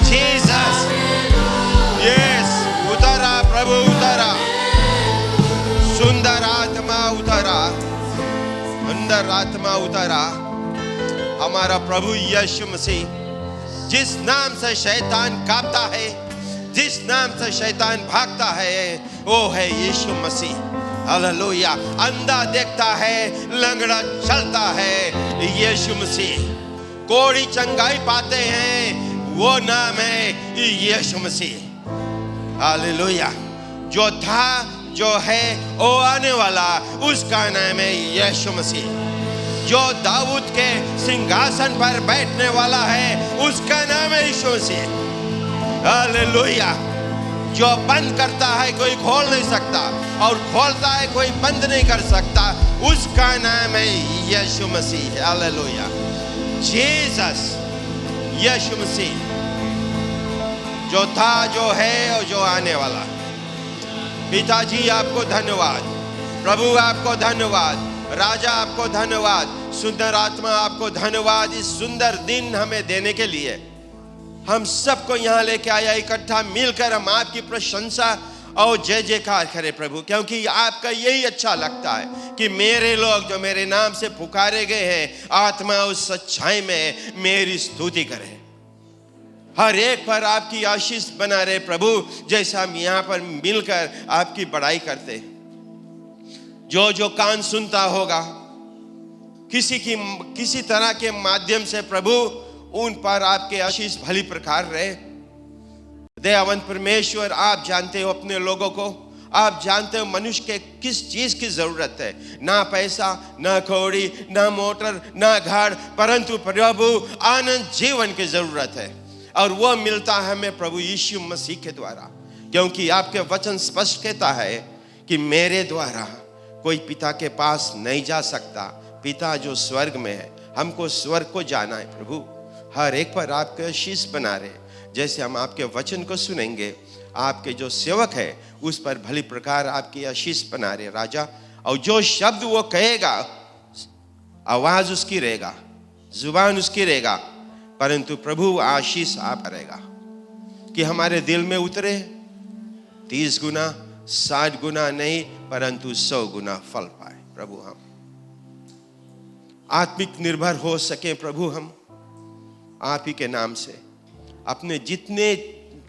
Jesus, yes, उतरा प्रभु उतरा, सुंदर आत्मा उतरा, अंदर आत्मा उतरा। हमारा प्रभु यीशु मसीह, जिस नाम से शैतान कांपता है, जिस नाम से शैतान भागता है, वो है यीशु मसीह। हालेलुया। अंधा देखता है, लंगड़ा चलता है, यीशु मसीह। कोढ़ी चंगाई पाते हैं, वो नाम है यीशु मसीह। हालेलुया। जो था, जो है, वो आने वाला, उसका नाम है यीशु मसीह। जो दाऊद के सिंहासन पर बैठने वाला है, उसका नाम है यीशु मसीह। हालेलुया। जो बंद करता है कोई खोल नहीं सकता, और खोलता है कोई बंद नहीं कर सकता, उसका नाम है यीशु मसीह। हालेलुया। जीसस, यीशु मसीह, जो था, जो है और जो आने वाला। पिताजी आपको धन्यवाद, प्रभु आपको धन्यवाद, राजा आपको धन्यवाद, सुंदर आत्मा आपको धन्यवाद, इस सुंदर दिन हमें देने के लिए। हम सबको यहाँ लेके आया, इकट्ठा मिलकर हम आपकी प्रशंसा और जय जयकार करें प्रभु, क्योंकि आपका यही अच्छा लगता है कि मेरे लोग जो मेरे नाम से पुकारे गए हैं, आत्मा उस सच्चाई में मेरी स्तुति करें। हर एक पर आपकी आशीष बना रहे प्रभु, जैसा हम यहाँ पर मिलकर आपकी बड़ाई करते हैं। जो जो कान सुनता होगा, किसी तरह के माध्यम से प्रभु, उन पर आपके आशीष भली प्रकार रहे। दयावंत परमेश्वर, आप जानते हो अपने लोगों को, आप जानते हो मनुष्य के किस चीज की जरूरत है। ना पैसा, ना कौड़ी, ना मोटर, ना घर, परंतु प्रभु आनंद जीवन की जरूरत है, और वो मिलता है हमें प्रभु यीशु मसीह के द्वारा। क्योंकि आपके वचन स्पष्ट कहता है कि मेरे द्वारा कोई पिता के पास नहीं जा सकता, पिता जो स्वर्ग में है, हमको स्वर्ग को जाना है प्रभु। हर एक पर आपके आशीष बना रहे, जैसे हम आपके वचन को सुनेंगे, आपके जो सेवक है उस पर भली प्रकार आपकी आशीष बना रहे राजा। और जो शब्द वो कहेगा, आवाज उसकी रहेगा, जुबान उसकी रहेगा, परंतु प्रभु आशीष आप रहेगा कि हमारे दिल में उतरे, 30 गुना 60 गुना नहीं, परंतु 100 गुना फल पाए प्रभु। हम आत्मिक निर्भर हो सके प्रभु, हम आप ही के नाम से। अपने जितने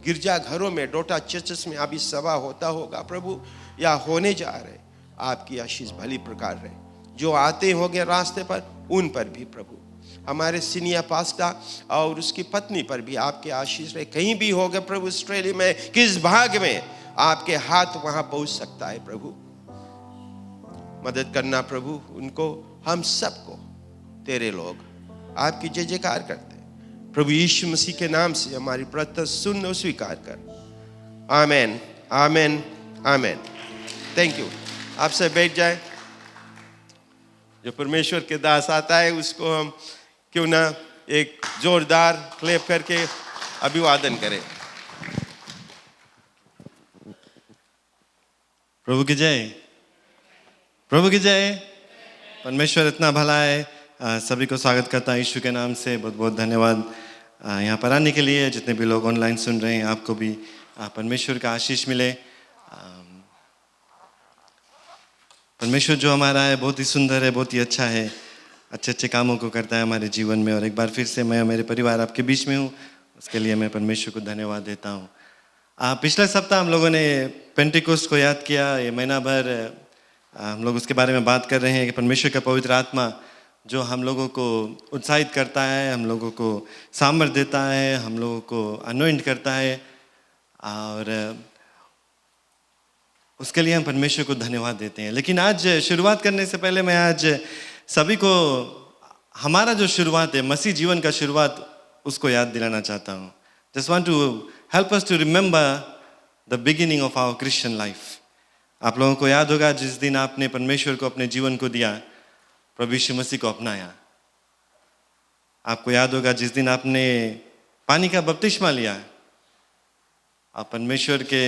गिरजा घरों में, डोटा चर्चेस में अभी सभा होता होगा प्रभु, या होने जा रहे, आपकी आशीष भली प्रकार रहे। जो आते होंगे रास्ते पर, उन पर भी प्रभु, हमारे सीनियर पास्टर और उसकी पत्नी पर भी आपके आशीष रहे। कहीं भी होगा प्रभु, ऑस्ट्रेलिया में किस भाग में, आपके हाथ वहां पहुंच सकता है प्रभु। मदद करना प्रभु उनको, हम सबको, तेरे लोग आपकी जय जयकार करते हैं प्रभु यीशु मसीह के नाम से। हमारी प्रार्थना सुन और स्वीकार कर। Amen, amen, amen. Thank you. आपसे बैठ जाए। जो परमेश्वर के दास आता है, उसको हम क्यों ना एक जोरदार क्लैप करके अभिवादन करें। प्रभु की जय, प्रभु की जय। परमेश्वर इतना भला है। सभी को स्वागत करता हूँ यीशु के नाम से। बहुत बहुत धन्यवाद यहाँ पर आने के लिए। जितने भी लोग ऑनलाइन सुन रहे हैं, आपको भी परमेश्वर का आशीष मिले। परमेश्वर जो हमारा है बहुत ही सुंदर है, बहुत ही अच्छा है, अच्छे अच्छे कामों को करता है हमारे जीवन में। और एक बार फिर से मैं मेरे परिवार आपके बीच में हूँ, उसके लिए मैं परमेश्वर को धन्यवाद देता हूँ। पिछले सप्ताह हम लोगों ने पेंटिकोस्ट को याद किया। ये महीना भर हम लोग उसके बारे में बात कर रहे हैं कि परमेश्वर का पवित्र आत्मा जो हम लोगों को उत्साहित करता है, हम लोगों को सामर्थ देता है, हम लोगों को अनॉइंट करता है, और उसके लिए हम परमेश्वर को धन्यवाद देते हैं। लेकिन आज शुरुआत करने से पहले मैं आज सभी को हमारा जो शुरुआत है, मसीह जीवन का शुरुआत, उसको याद दिलाना चाहता हूँ। Just want to help us to remember the beginning of our Christian life. आप लोगों को याद होगा जिस दिन आपने परमेश्वर को अपने जीवन को दिया, प्रभु यीशु मसीह को अपनाया। आपको याद होगा जिस दिन आपने पानी का बपतिस्मा लिया, परमेश्वर के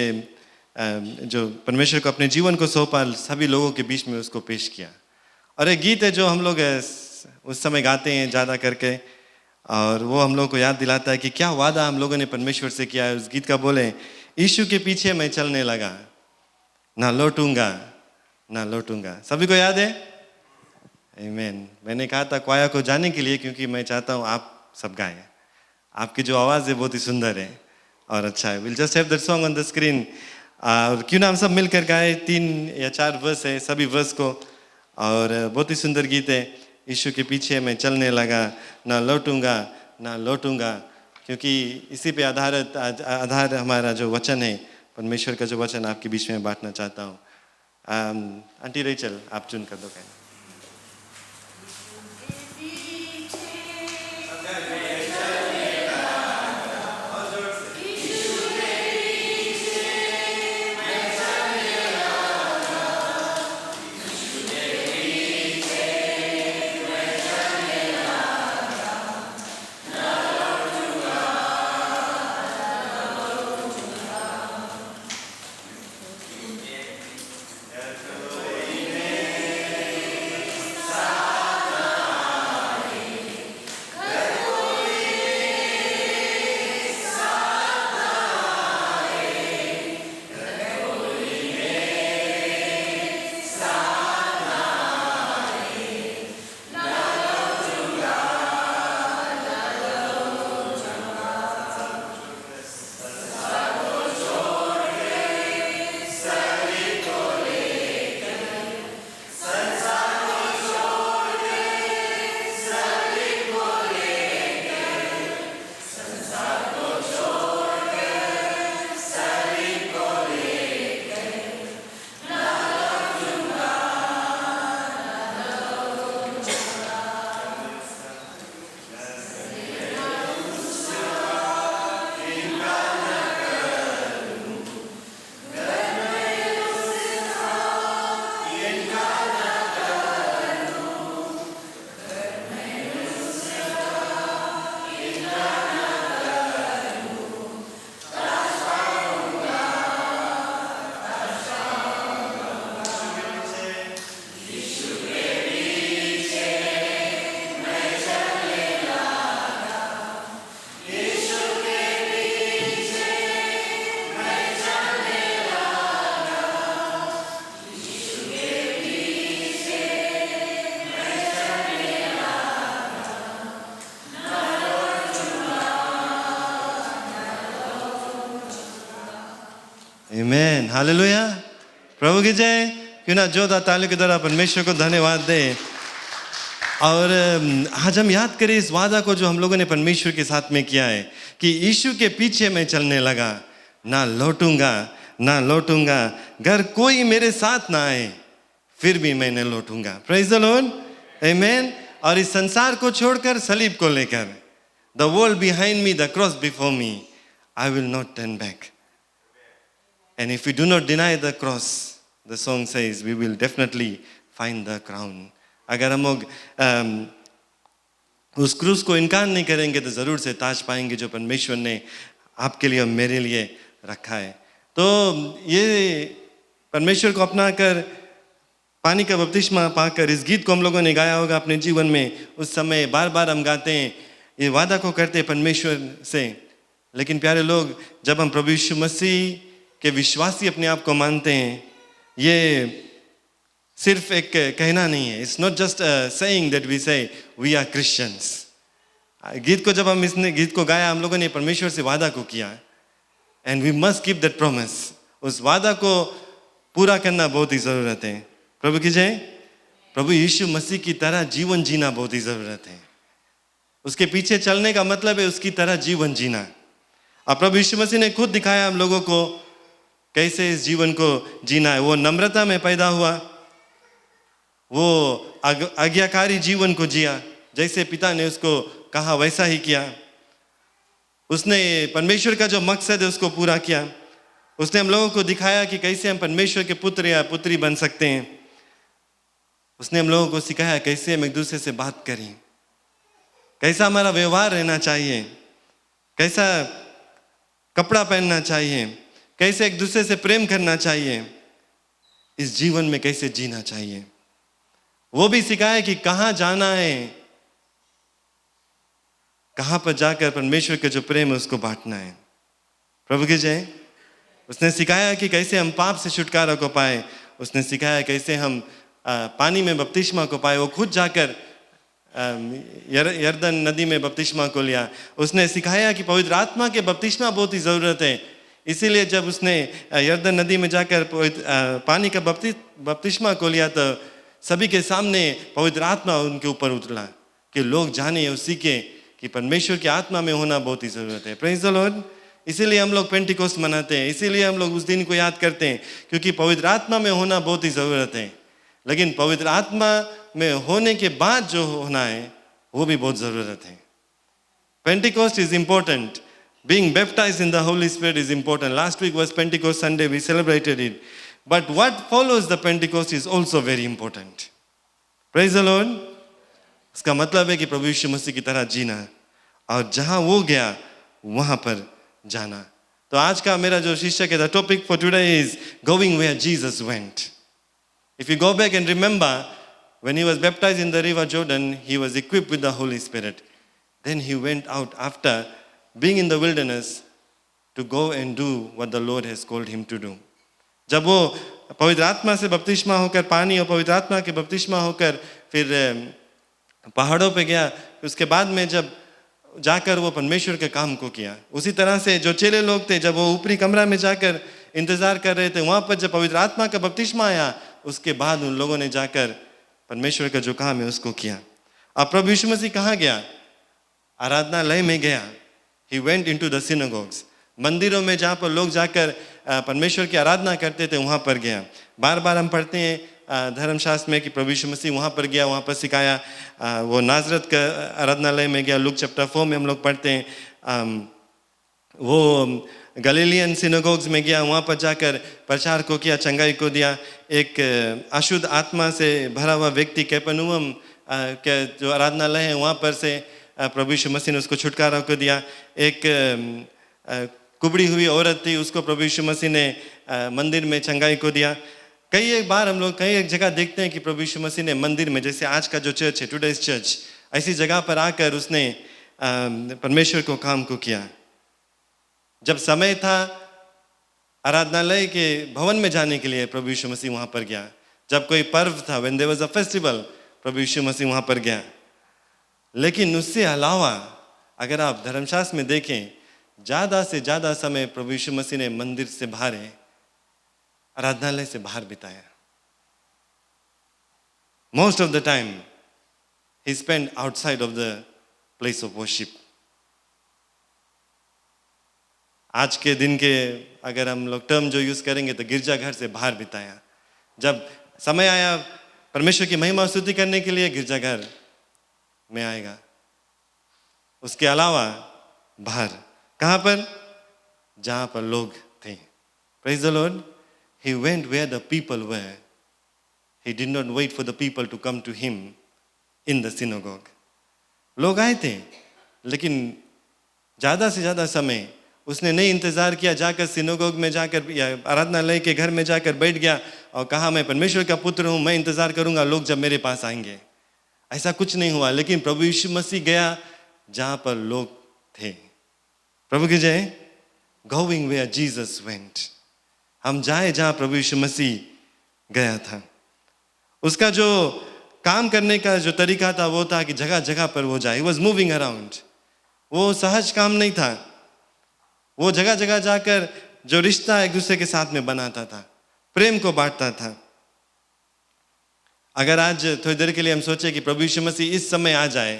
जो परमेश्वर को अपने जीवन को सौंपा, सभी लोगों के बीच में उसको पेश किया। और एक गीत है जो हम लोग उस समय गाते हैं ज़्यादा करके, और वो हम लोग को याद दिलाता है कि क्या वादा हम लोगों ने परमेश्वर से किया है। उस गीत का बोले, यीशु के पीछे मैं चलने लगा, ना लौटूंगा ना लौटूंगा। सभी को याद है? आमीन। मैंने कहा था क्वाया को जाने के लिए, क्योंकि मैं चाहता हूँ आप सब गाएं। आपकी जो आवाज़ है बहुत ही सुंदर है और अच्छा है। Will just have that song on the screen. और क्यों ना हम सब मिलकर गाए, 3 या 4 वर्स है, सभी वर्स को, और बहुत ही सुंदर गीत है। यीशु के पीछे मैं चलने लगा, ना लौटूंगा ना लौटूंगा। क्योंकि इसी पे आधार हमारा जो वचन है, परमेश्वर का जो वचन आपके बीच में बांटना चाहता हूँ। आंटी रेचल, आप चुन कर दो कहना। आमीन, हालेलुया, प्रभु की जय। क्यों ना जोरदार तालियों के द्वारा परमेश्वर को धन्यवाद दें। और आज हम याद करें इस वादा को जो हम लोगों ने परमेश्वर के साथ में किया है कि यीशु के पीछे मैं चलने लगा, ना लौटूंगा ना लौटूंगा। घर कोई मेरे साथ ना आए फिर भी मैं न लौटूंगा। प्रेज द लॉर्ड, आमीन। और इस संसार को छोड़कर सलीब को लेकर, the world behind me, the cross before me, I will not turn back. And if we do not deny the cross, the song says, we will definitely find the crown. अगर हम लोग उस क्रूस को इनकार नहीं करेंगे तो ज़रूर से ताज पाएंगे जो परमेश्वर ने आपके लिए और मेरे लिए रखा है। तो ये परमेश्वर को अपना कर, पानी का बपतिस्मा पाकर, इस गीत को हम लोगों ने गाया होगा अपने जीवन में। उस समय बार बार हम गाते हैं, ये वादा को करते हैं परमेश्वर से। लेकिन प्यारे लोग, जब हम प्रभु यीशु मसीह के विश्वासी अपने आप को मानते हैं, ये सिर्फ एक कहना नहीं है। It's not just saying that we say we are Christians. गीत को जब हम इसने गीत को गाया, हम लोगों ने परमेश्वर से वादा को किया, and we must keep that promise. उस वादा को पूरा करना बहुत ही ज़रूरत है। प्रभु की जय। प्रभु यीशु मसीह की तरह जीवन जीना बहुत ही ज़रूरत है। उसके पीछे चलने का मतलब है उसकी तरह जीवन जीना। और प्रभु यीशु मसीह ने खुद दिखाया हम लोगों को कैसे इस जीवन को जीना है। वो नम्रता में पैदा हुआ, वो आज्ञाकारी जीवन को जिया, जैसे पिता ने उसको कहा वैसा ही किया। उसने परमेश्वर का जो मकसद है उसको पूरा किया। उसने हम लोगों को दिखाया कि कैसे हम परमेश्वर के पुत्र या पुत्री बन सकते हैं। उसने हम लोगों को सिखाया कैसे हम एक दूसरे से बात करें, कैसा हमारा व्यवहार रहना चाहिए, कैसा कपड़ा पहनना चाहिए, कैसे एक दूसरे से प्रेम करना चाहिए, इस जीवन में कैसे जीना चाहिए। वो भी सिखाया कि कहाँ जाना है, कहाँ पर जाकर परमेश्वर के जो प्रेम है उसको बांटना है। प्रभु की जय। उसने सिखाया कि कैसे हम पाप से छुटकारा को पाए, उसने सिखाया कैसे हम पानी में बपतिस्मा को पाए। वो खुद जाकर यरदन नदी में बपतिस्मा को लिया। उसने सिखाया कि पवित्र आत्मा के बपतिस्मा बहुत ही ज़रूरत है, इसीलिए जब उसने यरदन नदी में जाकर पानी का बपतिस्मा को लिया तो सभी के सामने पवित्र आत्मा उनके ऊपर उतरा कि लोग जाने और सीखे कि परमेश्वर की आत्मा में होना बहुत ही ज़रूरत है। Praise the Lord. इसीलिए हम लोग पेंटिकोस्ट मनाते हैं, इसीलिए हम लोग उस दिन को याद करते हैं, क्योंकि पवित्र आत्मा में होना बहुत ही ज़रूरत है। लेकिन पवित्र आत्मा में होने के बाद जो होना है वो भी बहुत ज़रूरत है। Pentecost is important, being baptized in the Holy Spirit is important. Last week was Pentecost Sunday, we celebrated it. But what follows the Pentecost is also very important. Praise the Lord. इसका मतलब है कि प्रभु यीशु मसीह की तरह जीना और जहां वो गया वहां पर जाना। तो आज का मेरा जो शीर्षक है, the topic for today is going where Jesus went. If you go back and remember, when he was baptized in the river Jordan, he was equipped with the Holy Spirit. Then he went out after being in the wilderness to go and do what the Lord has called him to do. जब वो पवित्र आत्मा से बपतिस्मा होकर, पानी और पवित्र आत्मा के बपतिस्मा होकर फिर पहाड़ों पे गया, उसके बाद में जब जाकर वो परमेश्वर के काम को किया। उसी तरह से जो चेले लोग थे, जब वो ऊपरी कमरा में जाकर इंतजार कर रहे थे, वहां पर जब पवित्र आत्मा का बपतिस्मा आया, उसके बाद उन लोगों ने जाकर परमेश्वर का जो काम है उसको किया। अब प्रभु यीशु मसीह कहाँ गया? आराधनालय में गया। He went into the synagogues. मंदिरों में जहाँ पर लोग जाकर परमेश्वर की आराधना करते थे वहाँ पर गया। बार बार हम पढ़ते हैं धर्मशास्त्र में कि प्रभु यीशु मसीह वहाँ पर गया, वहाँ पर सिखाया। वो नाजरत का आराधनालय में गया। लूक चैप्टर 4 में हम लोग पढ़ते हैं। वो गलीलियन सिनागोग्स में गया, वहाँ पर जाकर प्रचार को किया, चंगाई को दिया। एक अशुद्ध आत्मा से भरा हुआ व्यक्ति कफरनहूम के जो आराधनालय है वहाँ पर से प्रभु यीशु मसीह ने उसको छुटकारा को दिया। एक कुबड़ी हुई औरत थी, उसको प्रभु यीशु मसीह ने मंदिर में चंगाई को दिया। कई एक बार हम लोग कई एक जगह देखते हैं कि प्रभु यीशु मसीह ने मंदिर में, जैसे आज का जो चर्च है, टुडेज चर्च, ऐसी जगह पर आकर उसने परमेश्वर को काम को किया। जब समय था आराधनालय के भवन में जाने के लिए, प्रभु यीशु मसीह वहाँ पर गया। जब कोई पर्व था, when there was a festival, प्रभु यीशु मसीह वहाँ पर गया। लेकिन उससे अलावा अगर आप धर्मशास्त्र में देखें, ज़्यादा से ज़्यादा समय प्रभु यीशु मसीह ने मंदिर से बाहर, आराधनालय से बाहर बिताया। Most of the time he spent outside of the place of worship. आज के दिन के अगर हम लोग टर्म जो यूज करेंगे तो गिरजाघर से बाहर बिताया। जब समय आया परमेश्वर की महिमा स्तुति करने के लिए, गिरजाघर में आएगा। उसके अलावा बाहर कहाँ पर? जहाँ पर लोग थे। Praise the Lord. He went where the people were. He did not wait for the people to come to him in the synagogue. लोग आए थे, लेकिन ज़्यादा से ज़्यादा समय उसने नहीं इंतज़ार किया, जाकर सिनागोग में जाकर या आराधनालय के घर में जाकर बैठ गया और कहा मैं परमेश्वर का पुत्र हूँ, मैं इंतज़ार करूँगा लोग जब मेरे पास आएंगे। ऐसा कुछ नहीं हुआ। लेकिन प्रभु यीशु मसीह गया जहाँ पर लोग थे। प्रभु की जय। Going where Jesus went. हम जाए जहाँ प्रभु यीशु मसीह गया था। उसका जो काम करने का जो तरीका था वो था कि जगह जगह पर वो जाए। He was moving around. वो सहज काम नहीं था। वो जगह जगह जाकर जो रिश्ता एक दूसरे के साथ में बनाता था, प्रेम को बांटता था। अगर आज थोड़ी देर के लिए हम सोचे कि प्रभु यीशु मसीह इस समय आ जाए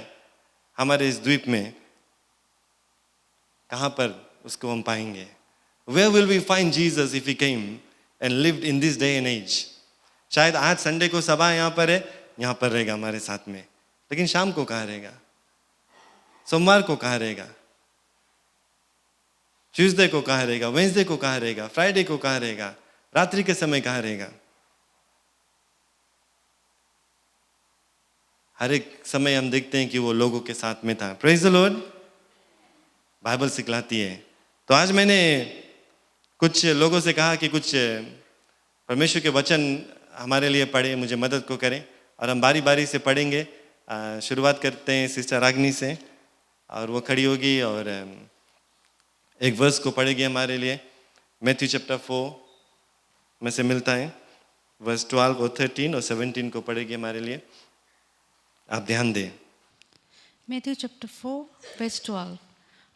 हमारे इस द्वीप में, कहाँ पर उसको हम पाएंगे? Where will we find Jesus if he came and lived in this day and age? शायद आज संडे को सभा यहाँ पर है, यहाँ पर रहेगा हमारे साथ में, लेकिन शाम को कहाँ रहेगा? सोमवार को कहाँ रहेगा? ट्यूसडे को कहाँ रहेगा? वेंसडे को कहाँ रहेगा? फ्राइडे को कहाँ रहेगा? रात्रि के समय कहाँ रहेगा? हर एक समय हम देखते हैं कि वो लोगों के साथ में था। Praise the Lord. बाइबल सिखलाती है तो आज मैंने कुछ लोगों से कहा कि कुछ परमेश्वर के वचन हमारे लिए पढ़े, मुझे मदद को करें, और हम बारी बारी से पढ़ेंगे। शुरुआत करते हैं सिस्टर रागनी से, और वो खड़ी होगी और एक वर्स को पढ़ेगी हमारे लिए। मैथ्यू चैप्टर 4 में से मिलता है, वर्स 12 और 13 और 17 को पढ़ेगी हमारे लिए। आप ध्यान दें। Matthew chapter 4, verse 12.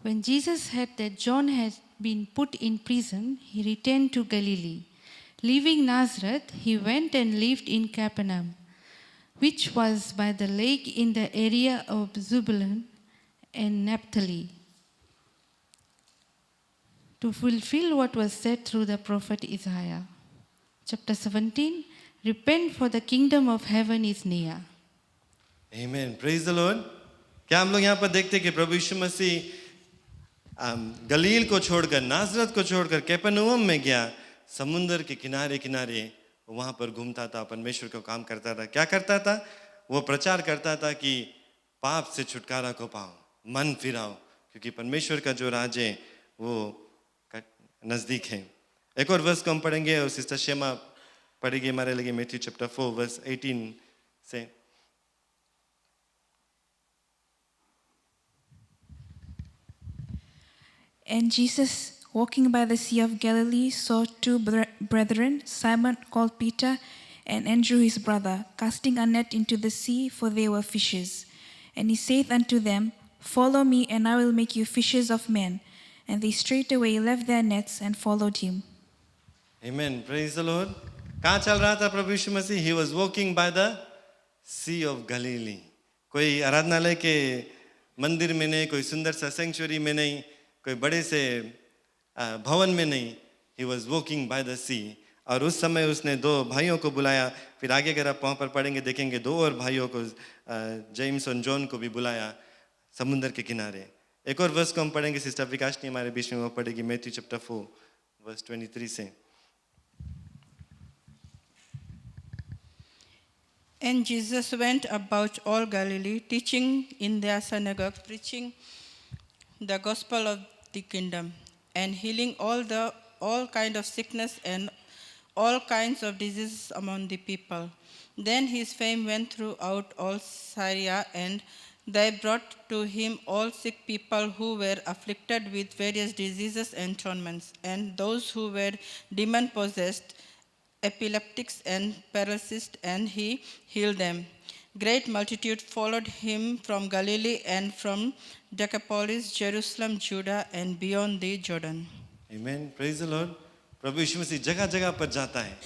When Jesus heard that John had been put in prison, he returned to Galilee. Leaving Nazareth, he went and lived in Capernaum, which was by the lake in the area of Zebulun and Naphtali, to fulfill what was said through the prophet Isaiah. Chapter 17. Repent, for the kingdom of heaven is near. Amen. Praise the Lord. क्या हम लोग यहाँ पर देखते हैं कि प्रभु यीशु मसीह गलील को छोड़कर, नाजरत को छोड़कर कैपर्नहुम में गया, समुंदर के किनारे किनारे वहाँ पर घूमता था, परमेश्वर को काम करता था। क्या करता था? वो प्रचार करता था कि पाप से छुटकारा को पाओ, मन फिराओ, क्योंकि परमेश्वर का जो राज है वो नज़दीक है। एक और वर्स को हम पढ़ेंगे और सिस्टर शेमा पढ़ेगी हमारे लिए मैथ्यू चैप्टर 4 वर्स 18 से। And Jesus, walking by the Sea of Galilee, saw two brethren, Simon called Peter, and Andrew his brother, casting a net into the sea, for they were fishers. And he saith unto them, Follow me, and I will make you fishers of men. And they straightway left their nets and followed him. Amen. Praise the Lord. कहाँ चल रहा था प्रभु यीशु मसीह? He was walking by the Sea of Galilee. कोई आराधनालय के मंदिर में नहीं, कोई सुंदर सा सेंचुरी में नहीं, कोई बड़े से भवन में नहीं। He was walking by the sea. और उस समय उसने दो भाइयों को बुलाया। फिर आगे अगर आप वहाँ पर पढ़ेंगे देखेंगे दो और भाइयों को, जेम्स और जॉन को भी बुलाया समुंदर के किनारे। एक और वर्स को हम पढ़ेंगे, सिस्टर विकासनी हमारे बीच में वो पढ़ेगी मैथ्यू चैप्टर 4 वर्स 23 से। And Jesus went about all Galilee, teaching in their synagogue, preaching the gospel of the kingdom, and healing all kind of sickness and all kinds of diseases among the people. Then his fame went throughout all Syria, and they brought to him all sick people who were afflicted with various diseases and torments, and those who were demon-possessed, epileptics and paralysis, and he healed them. Great multitude followed him from Galilee and from Decapolis, Jerusalem, Judah, and beyond the Jordan. Amen. Praise the Lord. प्रभु यीशु मसीह जगह जगह पर जाता है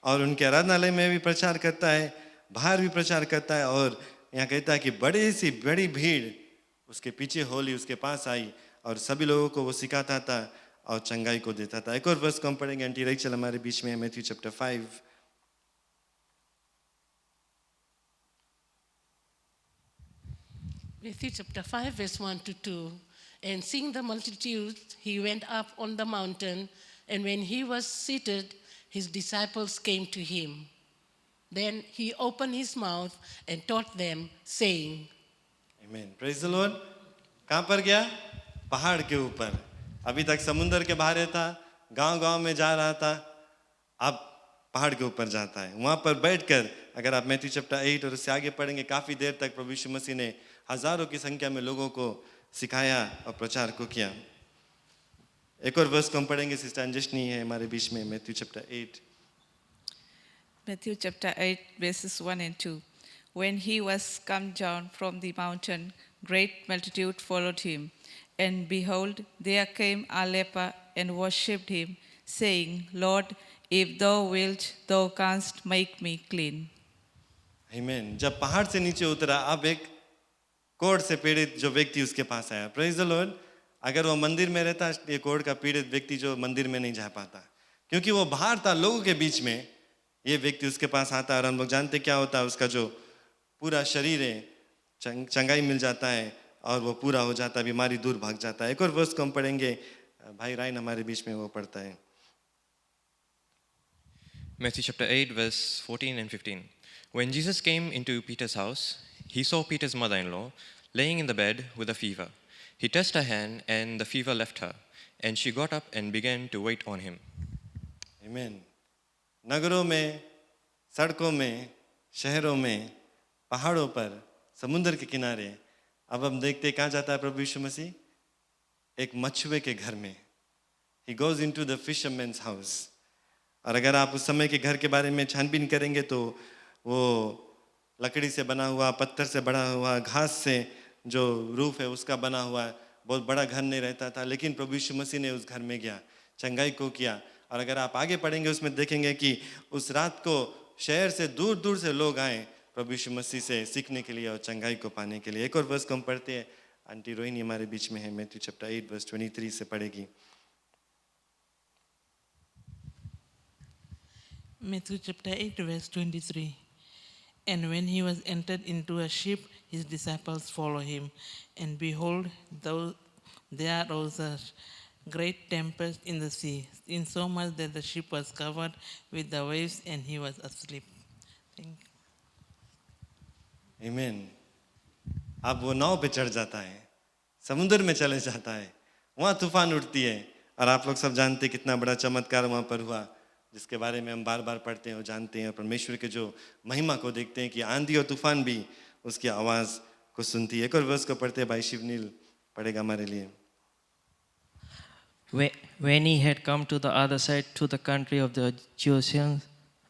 और उनके आराधनालय में भी प्रचार करता है, बाहर भी प्रचार करता है, और यहाँ कहता है कि बड़ी भीड़ उसके पीछे होली, उसके पास आई और सभी लोगों को वो सिखाता था और चंगाई को देता था। एक और वर्स को हम पढ़ेंगे, आंटी रेचल हमारे बीच में है, Matthew chapter 5 Matthew chapter 5, verse 1 to 2. And seeing the multitudes, he went up on the mountain, and when he was seated, his disciples came to him. Then he opened his mouth and taught them, saying, Amen. Praise the Lord. कहाँ पर गया? पहाड़ के ऊपर। अभी तक समुंदर के बाहर था, गांव-गांव में जा रहा था, अब पहाड़ के ऊपर जाता है। वहाँ पर बैठकर, अगर आप मैथ्यू चैप्टर 8 और उससे आगे पढ़ेंगे, काफ़ी देर तक प्रभु यीशु मसीह ने हजारों की संख्या में लोगों को सिखाया और प्रचार को किया। एक और वर्स को हम पढ़ेंगे, सिस्टर अंजनी है हमारे बीच में, Matthew chapter 8। Matthew chapter 8, verses 1 and 2. When he was come down from the mountain, great multitude followed him. And behold, there came a leper and worshipped him, saying, Lord, if thou wilt, thou canst make me clean. Amen. जब पहाड़ से नीचे उतरा, अब एक कोढ़ से पीड़ित जो व्यक्ति उसके पास आया। Praise the Lord. अगर वो मंदिर में रहता, ये कोढ़ का पीड़ित व्यक्ति जो मंदिर में नहीं जा पाता, क्योंकि वो बाहर था लोगों के बीच में, ये व्यक्ति उसके पास आता है और हम लोग जानते क्या होता है, उसका जो पूरा शरीर है चंगाई मिल जाता है और वो पूरा हो जाता है, बीमारी दूर भाग जाता है। एक और वर्स को हम पढ़ेंगे, भाई रायन हमारे बीच में वो पढ़ता है। Matthew chapter 8, verse 14 and 15. When Jesus came into Peter's house, he saw Peter's mother-in-law laying in the bed with a fever. He touched her hand, and the fever left her, and she got up and began to wait on him. आमीन। नगरों में, सड़कों में, शहरों में, पहाड़ों पर, समुद्र के किनारे, अब हम देखते कहाँ जाता है प्रभु यीशु मसीह? एक मछुए के घर में। He goes into the fisherman's house. और अगर आप उस समय के घर के बारे में छानबीन करेंगे तो वो लकड़ी से बना हुआ, पत्थर से बना हुआ, घास से जो रूफ है उसका बना हुआ बहुत बड़ा घर नहीं रहता था, लेकिन प्रभु यीशु मसीह ने उस घर में गया, चंगाई को किया। और अगर आप आगे पढ़ेंगे उसमें देखेंगे कि उस रात को शहर से दूर दूर से लोग आए प्रभु यीशु मसीह से सीखने के लिए और चंगाई को पाने के लिए। एक और वर्स को हम पढ़ते हैं, आंटी रोहिणी हमारे बीच में है, मैथ्यू चैप्टर 8 वर्स 23 से पढ़ेगी। Matthew chapter 8, verse 23. And when he was entered into a ship, his disciples followed him. And behold, there was a great tempest in the sea, insomuch that the ship was covered with the waves, and he was asleep. Thank you. आमीन। अब वो नाव पे चढ़ जाता है, समुद्र में चले जाता है, वहाँ तूफान उठती है। और आप लोग सब जानते हैं कितना बड़ा चमत्कार वहाँ पर हुआ, जिसके बारे में हम बार बार पढ़ते हैं और जानते हैं। परमेश्वर के जो महिमा को देखते हैं कि आंधी और तूफान भी उसकी आवाज़ को सुनती है। एक और वर्स को पढ़ते हैं, भाई शिवनील पढ़ेगा हमारे लिए। When he had come to the other side, to the country of the Gerasenes,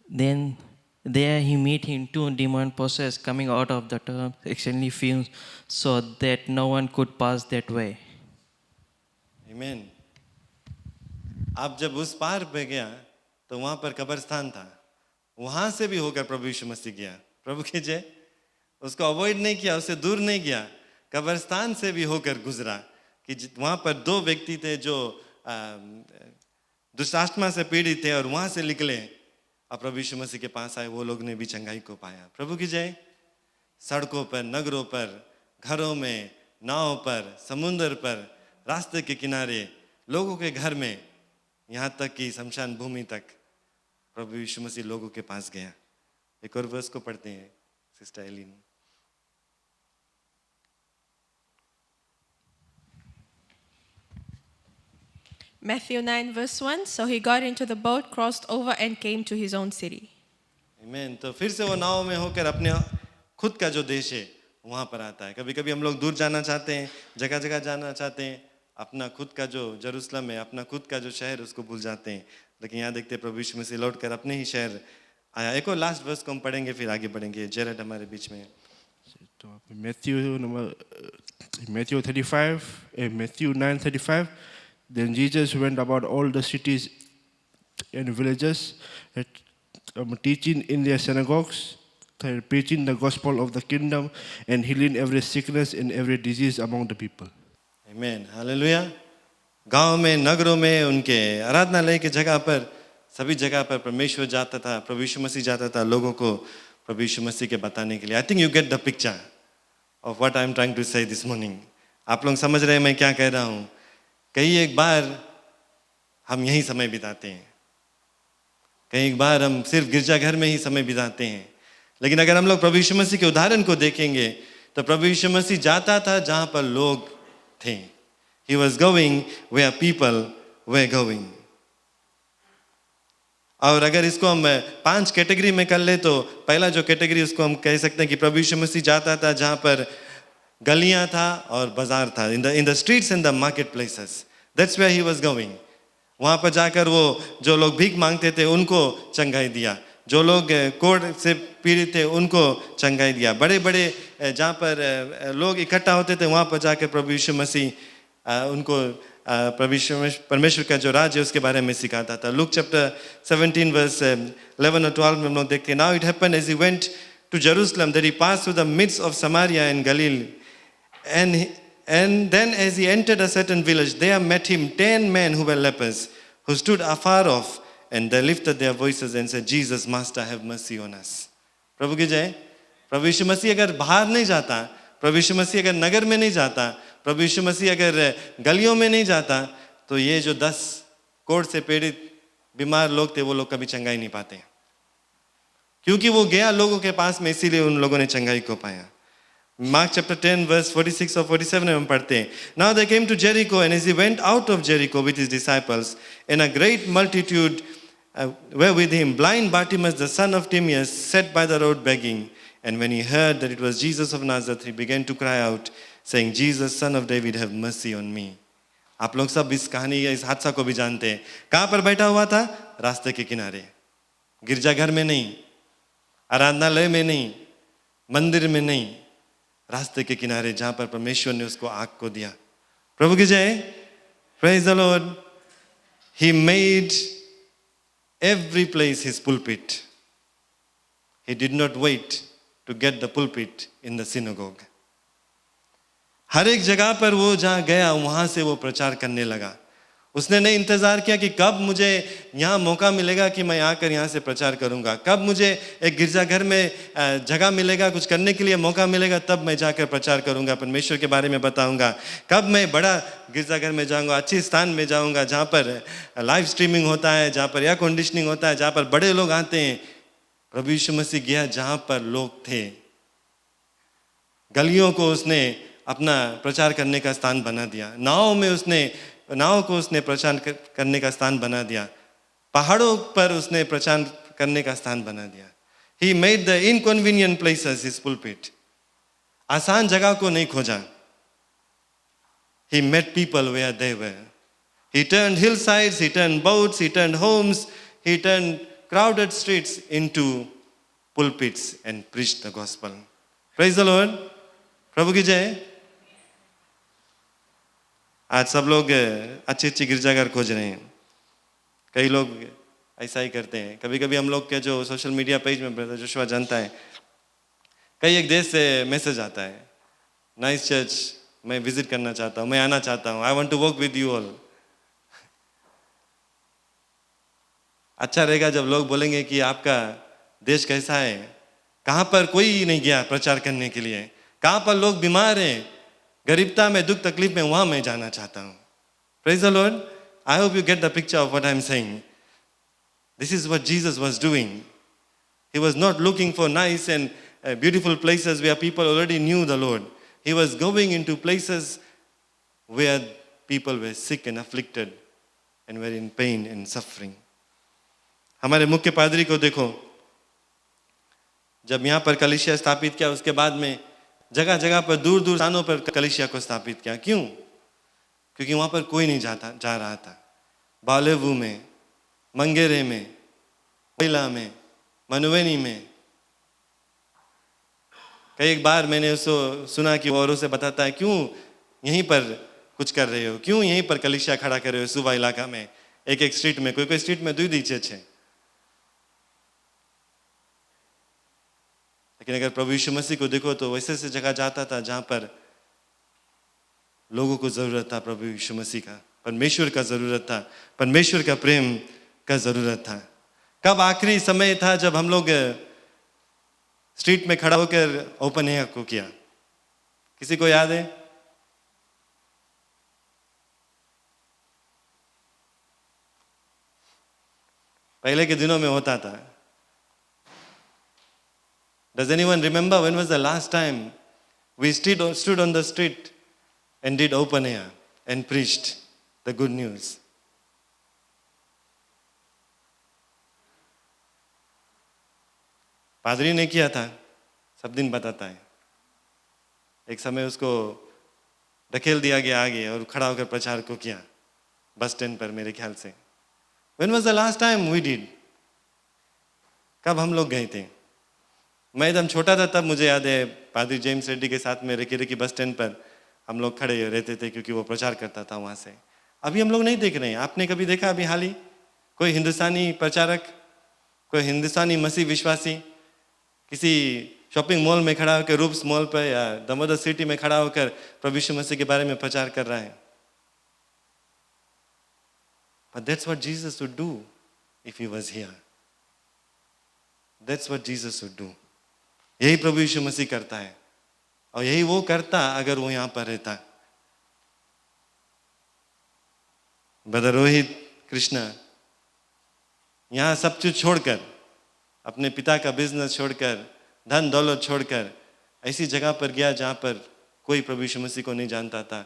then there he met him two demon-possessed coming out of the tomb, exceedingly fumes, so that no one could pass that way. आमीन। आप जब उस पार पे गया तो वहाँ पर कब्रिस्तान था, वहाँ से भी होकर प्रभु यीशु मसीह गया। प्रभु की जय। उसको अवॉइड नहीं किया, उससे दूर नहीं गया, कब्रिस्तान से भी होकर गुजरा। कि वहाँ पर दो व्यक्ति थे जो दुष्टात्मा से पीड़ित थे और वहाँ से निकले और प्रभु यीशु मसीह के पास आए, वो लोग ने भी चंगाई को पाया। प्रभु की जय। सड़कों पर, नगरों पर, घरों में, नाव पर, समुद्र पर, रास्ते के किनारे, लोगों के घर में, यहाँ तक कि शमशान भूमि तक प्रभु यीशु मसीह लोगों के पास गया। एक और वर्स को पढ़ते हैं sister Elin. Matthew 9 verse 1. So he got into the boat, crossed over, and came to his own city. आमीन। तो फिर से वो नाव में होकर अपने खुद का जो देश है वहाँ पर आता है। कभी कभी हम लोग दूर जाना चाहते हैं, जगह जगह जाना चाहते हैं, अपना खुद का जो जेरूशलम है, अपना खुद का जो शहर, उसको भूल जाते हैं। लेकिन यहाँ देखते हैं प्रभु यीशु मसीह लौट कर अपने ही शहर आया। एक और लास्ट वर्स को हम पढ़ेंगे फिर आगे बढ़ेंगे। जेरेड हमारे बीच में। Matthew 35 and Matthew 9:35. Then Jesus went about all the cities and villages, teaching in their synagogues, preaching the gospel of the kingdom, and healing every sickness and every disease among the people. आमीन, hallelujah. गांव में, नगरों में, उनके आराधनालय की जगह पर, सभी जगह पर परमेश्वर जाता था, प्रभु यीशु मसीह जाता था लोगों को प्रभु यीशु मसीह के बताने के लिए। I think you get the picture of what I am trying to say this morning. आप लोग समझ रहे हैं मैं क्या कह रहा हूँ? कई एक बार हम यही समय बिताते हैं, कई एक बार हम सिर्फ गिरजाघर में ही समय बिताते हैं। लेकिन अगर हम लोग प्रभु यीशु मसीह के उदाहरण को देखेंगे तो प्रभु यीशु मसीह जाता था जहाँ पर लोग थे। He was going where people were going. और अगर इसको हम 5 कैटेगरी में कर ले तो पहला जो कैटेगरी उसको हम कह सकते हैं कि प्रभु यीशु मसीह जाता था जहाँ पर गलियाँ था और बाजार था, in the streets and the marketplaces. That's where he was going. वहाँ पर जाकर वो जो लोग भीख मांगते थे उनको चंगाई दिया, जो लोग कोढ़ से पीड़ित थे उनको चंगाई दिया, बड़े बड़े जहाँ पर लोग इकट्ठा होते थे वहाँ पर जाकर प्रभु यीशु मसीह उनको परमेश्वर का जो राज है उसके बारे में सिखाता था। लूक चैप्टर 17 वर्स 11 और 12 में हम लोग देखते हैं, Now it happened as he went to Jerusalem that he passed through the midst of Samaria and Galilee. And then as he entered a certain village, there met him 10 men who were lepers, who stood afar off, and they lifted their voices and said, Jesus, Master, have mercy on us. प्रभु की जय। प्रभु यीशु मसीह अगर बाहर नहीं जाता, प्रभु यीशु मसीह अगर नगर में नहीं जाता, प्रभु यीशु मसीह अगर गलियों में नहीं जाता, तो ये जो 10 कोढ़ से पीड़ित बीमार लोग थे वो लोग कभी चंगाई नहीं पाते, क्योंकि वो गया लोगों के पास में, इसीलिए उन लोगों ने चंगाई को पाया। Mark chapter 10 verse 46 or 47 में हम पढ़ते हैं. Now they came to Jericho, and as he went out of Jericho with his disciples, and a great multitude were with him, blind Bartimaeus the son of Timaeus sat by the road begging. And when he heard that it was Jesus of Nazareth, he began to cry out, saying, Jesus, son of David, have mercy on me. आप लोग सब इस कहानी या इस हादसा को भी जानते हैं. कहाँ पर बैठा हुआ था? रास्ते के किनारे. गिरजाघर में नहीं, आराधनालय में नहीं, मंदिर में नहीं, रास्ते के किनारे जहां पर परमेश्वर ने उसको आग को दिया. प्रभु की जय. Praise the Lord. He made every place his pulpit. He did not wait to get the pulpit in the synagogue. हर एक जगह पर वो जहां गया वहां से वो प्रचार करने लगा. उसने नहीं इंतजार किया कि कब मुझे यहाँ मौका मिलेगा कि मैं आकर यहाँ से प्रचार करूँगा, कब मुझे एक गिरजाघर में जगह मिलेगा, कुछ करने के लिए मौका मिलेगा, तब मैं जाकर प्रचार करूँगा, परमेश्वर के बारे में बताऊँगा. कब मैं बड़ा गिरजाघर में जाऊँगा, अच्छे स्थान में जाऊँगा जहाँ पर लाइव स्ट्रीमिंग होता है, जहाँ पर एयर कंडीशनिंग होता है, जहाँ पर बड़े लोग आते हैं. प्रभु यीशु मसीह गया जहाँ पर लोग थे. गलियों को उसने अपना प्रचार करने का स्थान बना दिया. नाव को उसने प्रचार करने का स्थान बना दिया. पहाड़ों पर उसने प्रचार करने का स्थान बना दिया. He made the inconvenient places his pulpit. आसान जगह को नहीं खोजा. He met people where they were. He turned hillsides, he turned boats, he turned homes, he turned crowded streets into pulpits and preached the gospel. Praise the Lord. प्रभु की जय. आज सब लोग अच्छी अच्छी गिरजाघर खोज रहे हैं. कई लोग ऐसा ही करते हैं. कभी कभी हम लोग के जो सोशल मीडिया पेज में ब्रदर जोशुआ जानता है, कई एक देश से मैसेज आता है, नाइस चर्च, मैं विजिट करना चाहता हूँ, मैं आना चाहता हूँ, I want to work with you all. अच्छा रहेगा जब लोग बोलेंगे कि आपका देश कैसा है, कहाँ पर कोई नहीं गया प्रचार करने के लिए, कहाँ पर लोग बीमार हैं, गरीबता में, दुख तकलीफ में, वहां मैं जाना चाहता हूं. Praise the Lord. I hope you get the picture of what I'm saying. This is what Jesus was doing. He was not looking for nice and beautiful places where people already knew the Lord. He was going into places where people were sick and afflicted and were in pain and suffering. हमारे मुख्य पादरी को देखो, जब यहाँ पर कलीसिया स्थापित किया, उसके बाद में जगह जगह पर दूर दूर स्थानों पर कलीसिया को स्थापित किया. क्यों? क्योंकि वहां पर कोई नहीं जा रहा था. बालेवू में, मंगेरे में, महिला में, मनुवेनी में. कई बार मैंने उसको सुना कि वो औरों से बताता है, क्यों यहीं पर कुछ कर रहे हो, क्यों यहीं पर कलीसिया खड़ा कर रहे हो सुबह इलाका में, एक एक स्ट्रीट में, कोई कोई स्ट्रीट में 2 चर्च है. लेकिन अगर प्रभु यीशु मसीह को देखो तो वैसे से जगह जाता था जहां पर लोगों को जरूरत था प्रभु यीशु मसीह का, परमेश्वर का जरूरत था, परमेश्वर का प्रेम का जरूरत था. कब आखिरी समय था जब हम लोग स्ट्रीट में खड़ा होकर ओपन एयर को किया? किसी को याद है? पहले के दिनों में होता था. Does anyone remember when was the last time we stood on the street and did open air and preached the good news? पादरी ने किया था, सब दिन बताता है. एक समय उसको धकेल दिया गया आगे और खड़ा होकर प्रचार को किया बस स्टैंड पर, मेरे ख्याल से. When was the last time we did? कब हम लोग गए थे? मैं एकदम छोटा था तब मुझे याद है पादरी जेम्स रेड्डी के साथ में रेकी बस स्टैंड पर हम लोग खड़े रहते थे, क्योंकि वो प्रचार करता था वहाँ से. अभी हम लोग नहीं देख रहे हैं. आपने कभी देखा अभी हाल ही कोई हिंदुस्तानी प्रचारक, कोई हिंदुस्तानी मसीह विश्वासी किसी शॉपिंग मॉल में खड़ा होकर, रूप्स मॉल पर या दामोदर सिटी में खड़ा होकर प्रभु यीशु मसीह के बारे में प्रचार कर रहा है? But that's what Jesus would do if he was here. That's what Jesus would do. यही प्रभु यीशु मसीह करता है, और यही वो करता अगर वो यहाँ पर रहता. ब्रदर रोहित कृष्णा यहाँ सब कुछ छोड़कर, अपने पिता का बिजनेस छोड़कर, धन दौलत छोड़कर, ऐसी जगह पर गया जहाँ पर कोई प्रभु यीशु मसीह को नहीं जानता था,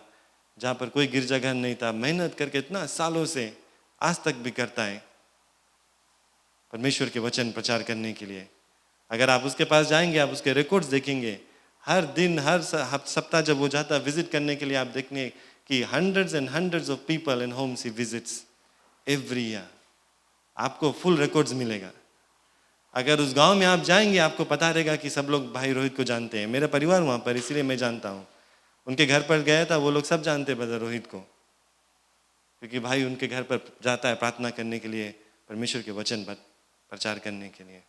जहाँ पर कोई गिरजाघर नहीं था, मेहनत करके इतना सालों से आज तक भी करता है परमेश्वर के वचन प्रचार करने के लिए। अगर आप उसके पास जाएंगे, आप उसके रिकॉर्ड्स देखेंगे, हर दिन हर सप्ताह जब वो जाता है विजिट करने के लिए, आप देखने कि hundreds and hundreds of people in Holmes he visits every year. आपको फुल रिकॉर्ड्स मिलेगा। अगर उस गांव में आप जाएंगे, आपको पता रहेगा कि सब लोग भाई रोहित को जानते हैं। मेरा परिवार वहाँ पर, इसलिए मैं जानता हूँ। उनके घर पर गया था, वो लोग सब जानते हैं ब्रदर रोहित को, क्योंकि भाई उनके घर पर जाता है प्रार्थना करने के लिए, परमेश्वर के वचन पर प्रचार करने के लिए।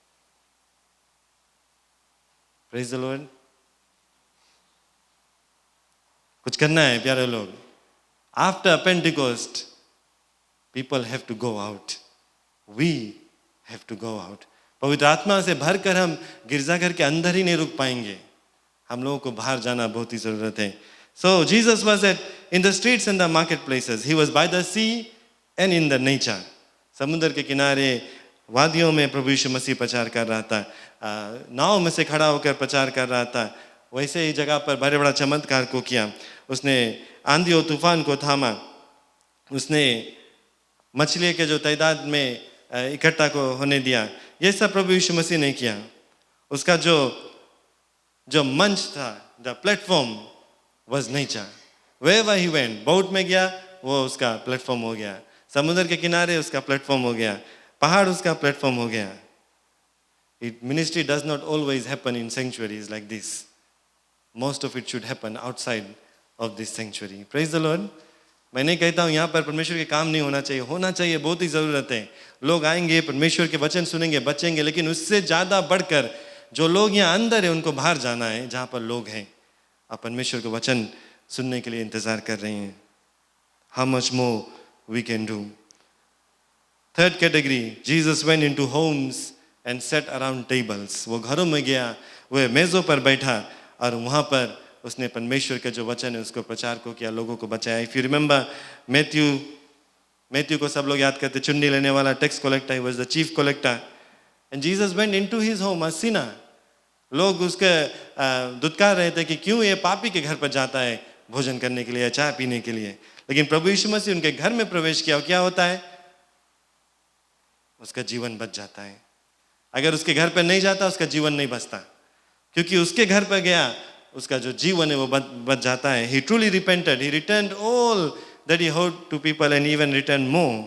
Praise the Lord. कुछ करना है प्यारे लोग। After Pentecost people have to go out, we have to go out. पवित्र आत्मा से भरकर हम गिरजाघर के अंदर ही नहीं रुक पाएंगे, हम लोगों को बाहर जाना बहुत ही जरूरत है। So Jesus was in the streets and the market places, he was by the sea and in the nature. समुद्र के किनारे वादियों में प्रभु यीशु मसीह प्रचार कर रहा था, नाव में से खड़ा होकर प्रचार कर रहा था। वैसे ही जगह पर बड़े बड़ा चमत्कार को किया। उसने आंधी और तूफान को थामा, उसने मछली के जो तादाद में इकट्ठा को होने दिया। ये सब प्रभु यीशु मसीह ने किया। उसका जो मंच था, the platform was nature. Where he went, boat में गया वो उसका प्लेटफॉर्म हो गया, समुद्र के किनारे उसका प्लेटफॉर्म हो गया, पहाड़ उसका प्लेटफॉर्म हो गया। Ministry does not always happen in sanctuaries like this. Most of it should happen outside of this sanctuary. Praise the Lord. मैं नहीं कहता हूँ यहाँ पर परमेश्वर के काम नहीं होना चाहिए, होना चाहिए, बहुत ही ज़रूरत है। लोग आएंगे, परमेश्वर के वचन सुनेंगे, बचेंगे, लेकिन उससे ज़्यादा बढ़कर जो लोग यहाँ अंदर है उनको बाहर जाना है, जहाँ पर लोग हैं। आप परमेश्वर के वचन सुनने के लिए इंतज़ार कर रहे हैं। How much more we can do. Third category, Jesus went into homes and sat around tables. वो घरों में गया, वो मेज़ों पर बैठा और वहाँ पर उसने परमेश्वर का जो वचन है उसको प्रचार को किया, लोगों को बचाया। इफ यू रिमेंबर मैथ्यू को सब लोग याद करते, चुन्नी लेने वाला, tax collector, he was the chief collector and Jesus went into his home a Sinner. लोग उसके दुत्कार रहे थे कि क्यों ये पापी के घर पर जाता है भोजन करने के लिए, चाय पीने के लिए, लेकिन प्रभु यीशु मसीह उनके घर में प्रवेश किया और क्या होता है, उसका जीवन बच जाता है। अगर उसके घर पर नहीं जाता उसका जीवन नहीं बचता, क्योंकि उसके घर पर गया उसका जो जीवन है वो बच जाता है। He truly repented. He returned all that he owed to people and even returned more.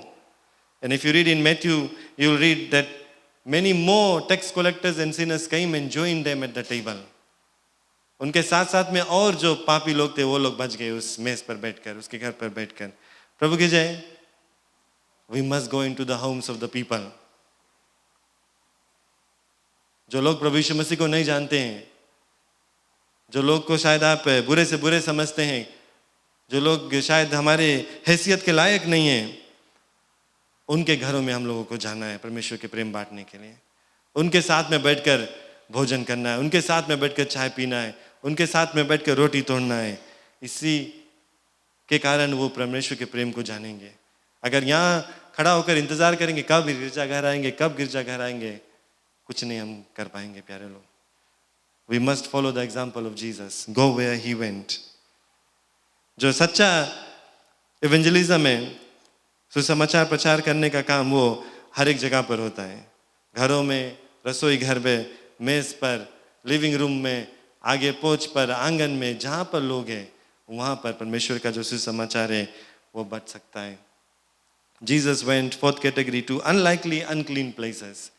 And if you read in Matthew, you'll read that many more tax collectors and sinners came and joined them at the table. उनके साथ साथ में और जो पापी लोग थे वो लोग बच गए उस मेज पर बैठकर, उसके घर पर बैठकर। प्रभु की जय। We must go into the homes of the people. जो लोग प्रभु यीशु मसीह को नहीं जानते हैं, जो लोग को शायद आप बुरे से बुरे समझते हैं, जो लोग शायद हमारे हैसियत के लायक नहीं हैं, उनके घरों में हम लोगों को जाना है परमेश्वर के प्रेम बांटने के लिए। उनके साथ में बैठकर भोजन करना है, उनके साथ में बैठकर चाय पीना है, उनके साथ में बैठकर रोटी तोड़ना है। इसी के कारण वो परमेश्वर के प्रेम को जानेंगे। अगर यहाँ खड़ा होकर इंतजार करेंगे कब गिरजाघर आएंगे, कब गिरजाघर आएंगे, कुछ नहीं हम कर पाएंगे प्यारे लोग। We must follow the example of Jesus. Go where he went. जो सच्चा इवेंजलिज्म है, सुसमाचार प्रचार करने का काम वो हर एक जगह पर होता है। घरों में, रसोई घर में, मेज पर, लिविंग रूम में, आगे पोच पर, आंगन में, जहाँ पर लोग हैं वहाँ पर परमेश्वर का जो सुसमाचार है वो बच सकता है। Jesus went, fourth category, to unlikely unclean places.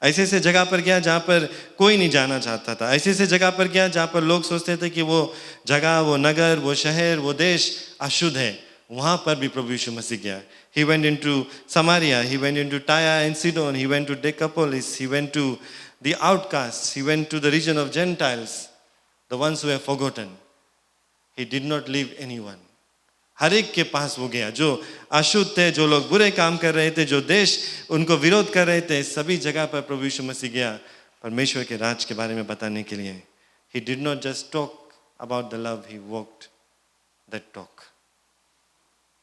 ऐसे ऐसे जगह पर गया जहाँ पर कोई नहीं जाना चाहता था। ऐसे ऐसे जगह पर गया जहाँ पर लोग सोचते थे कि वो जगह, वो नगर, वो शहर, वो देश अशुद्ध है। वहाँ पर भी प्रभु यीशु मसीह गया। He went into Samaria, he went into Tyre and Sidon, he went to Decapolis, he went to the outcasts, he went to the region of Gentiles, the ones who were forgotten. He did not leave anyone. हर एक के पास वो गया, जो अशुद्ध थे, जो लोग बुरे काम कर रहे थे, जो देश उनको विरोध कर रहे थे, सभी जगह पर प्रभु यीशु मसीह गया परमेश्वर के राज के बारे में बताने के लिए। He did not just talk about the love, he walked that talk.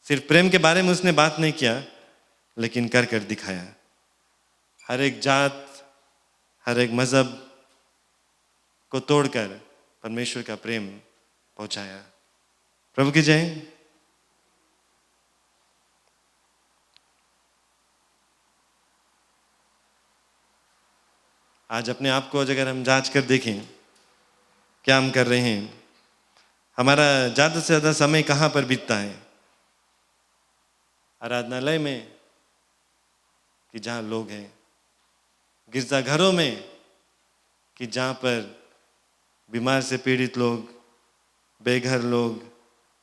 सिर्फ प्रेम के बारे में उसने बात नहीं किया, लेकिन कर कर दिखाया। हर एक जात, हर एक मजहब को तोड़कर परमेश्वर का प्रेम पहुंचाया। प्रभु की जय। आज अपने आप को अगर हम जांच कर देखें, क्या हम कर रहे हैं, हमारा ज़्यादा से ज़्यादा समय कहाँ पर बीतता है? आराधनालय में कि जहाँ लोग हैं, गिरजाघरों में कि जहाँ पर बीमार से पीड़ित लोग, बेघर लोग,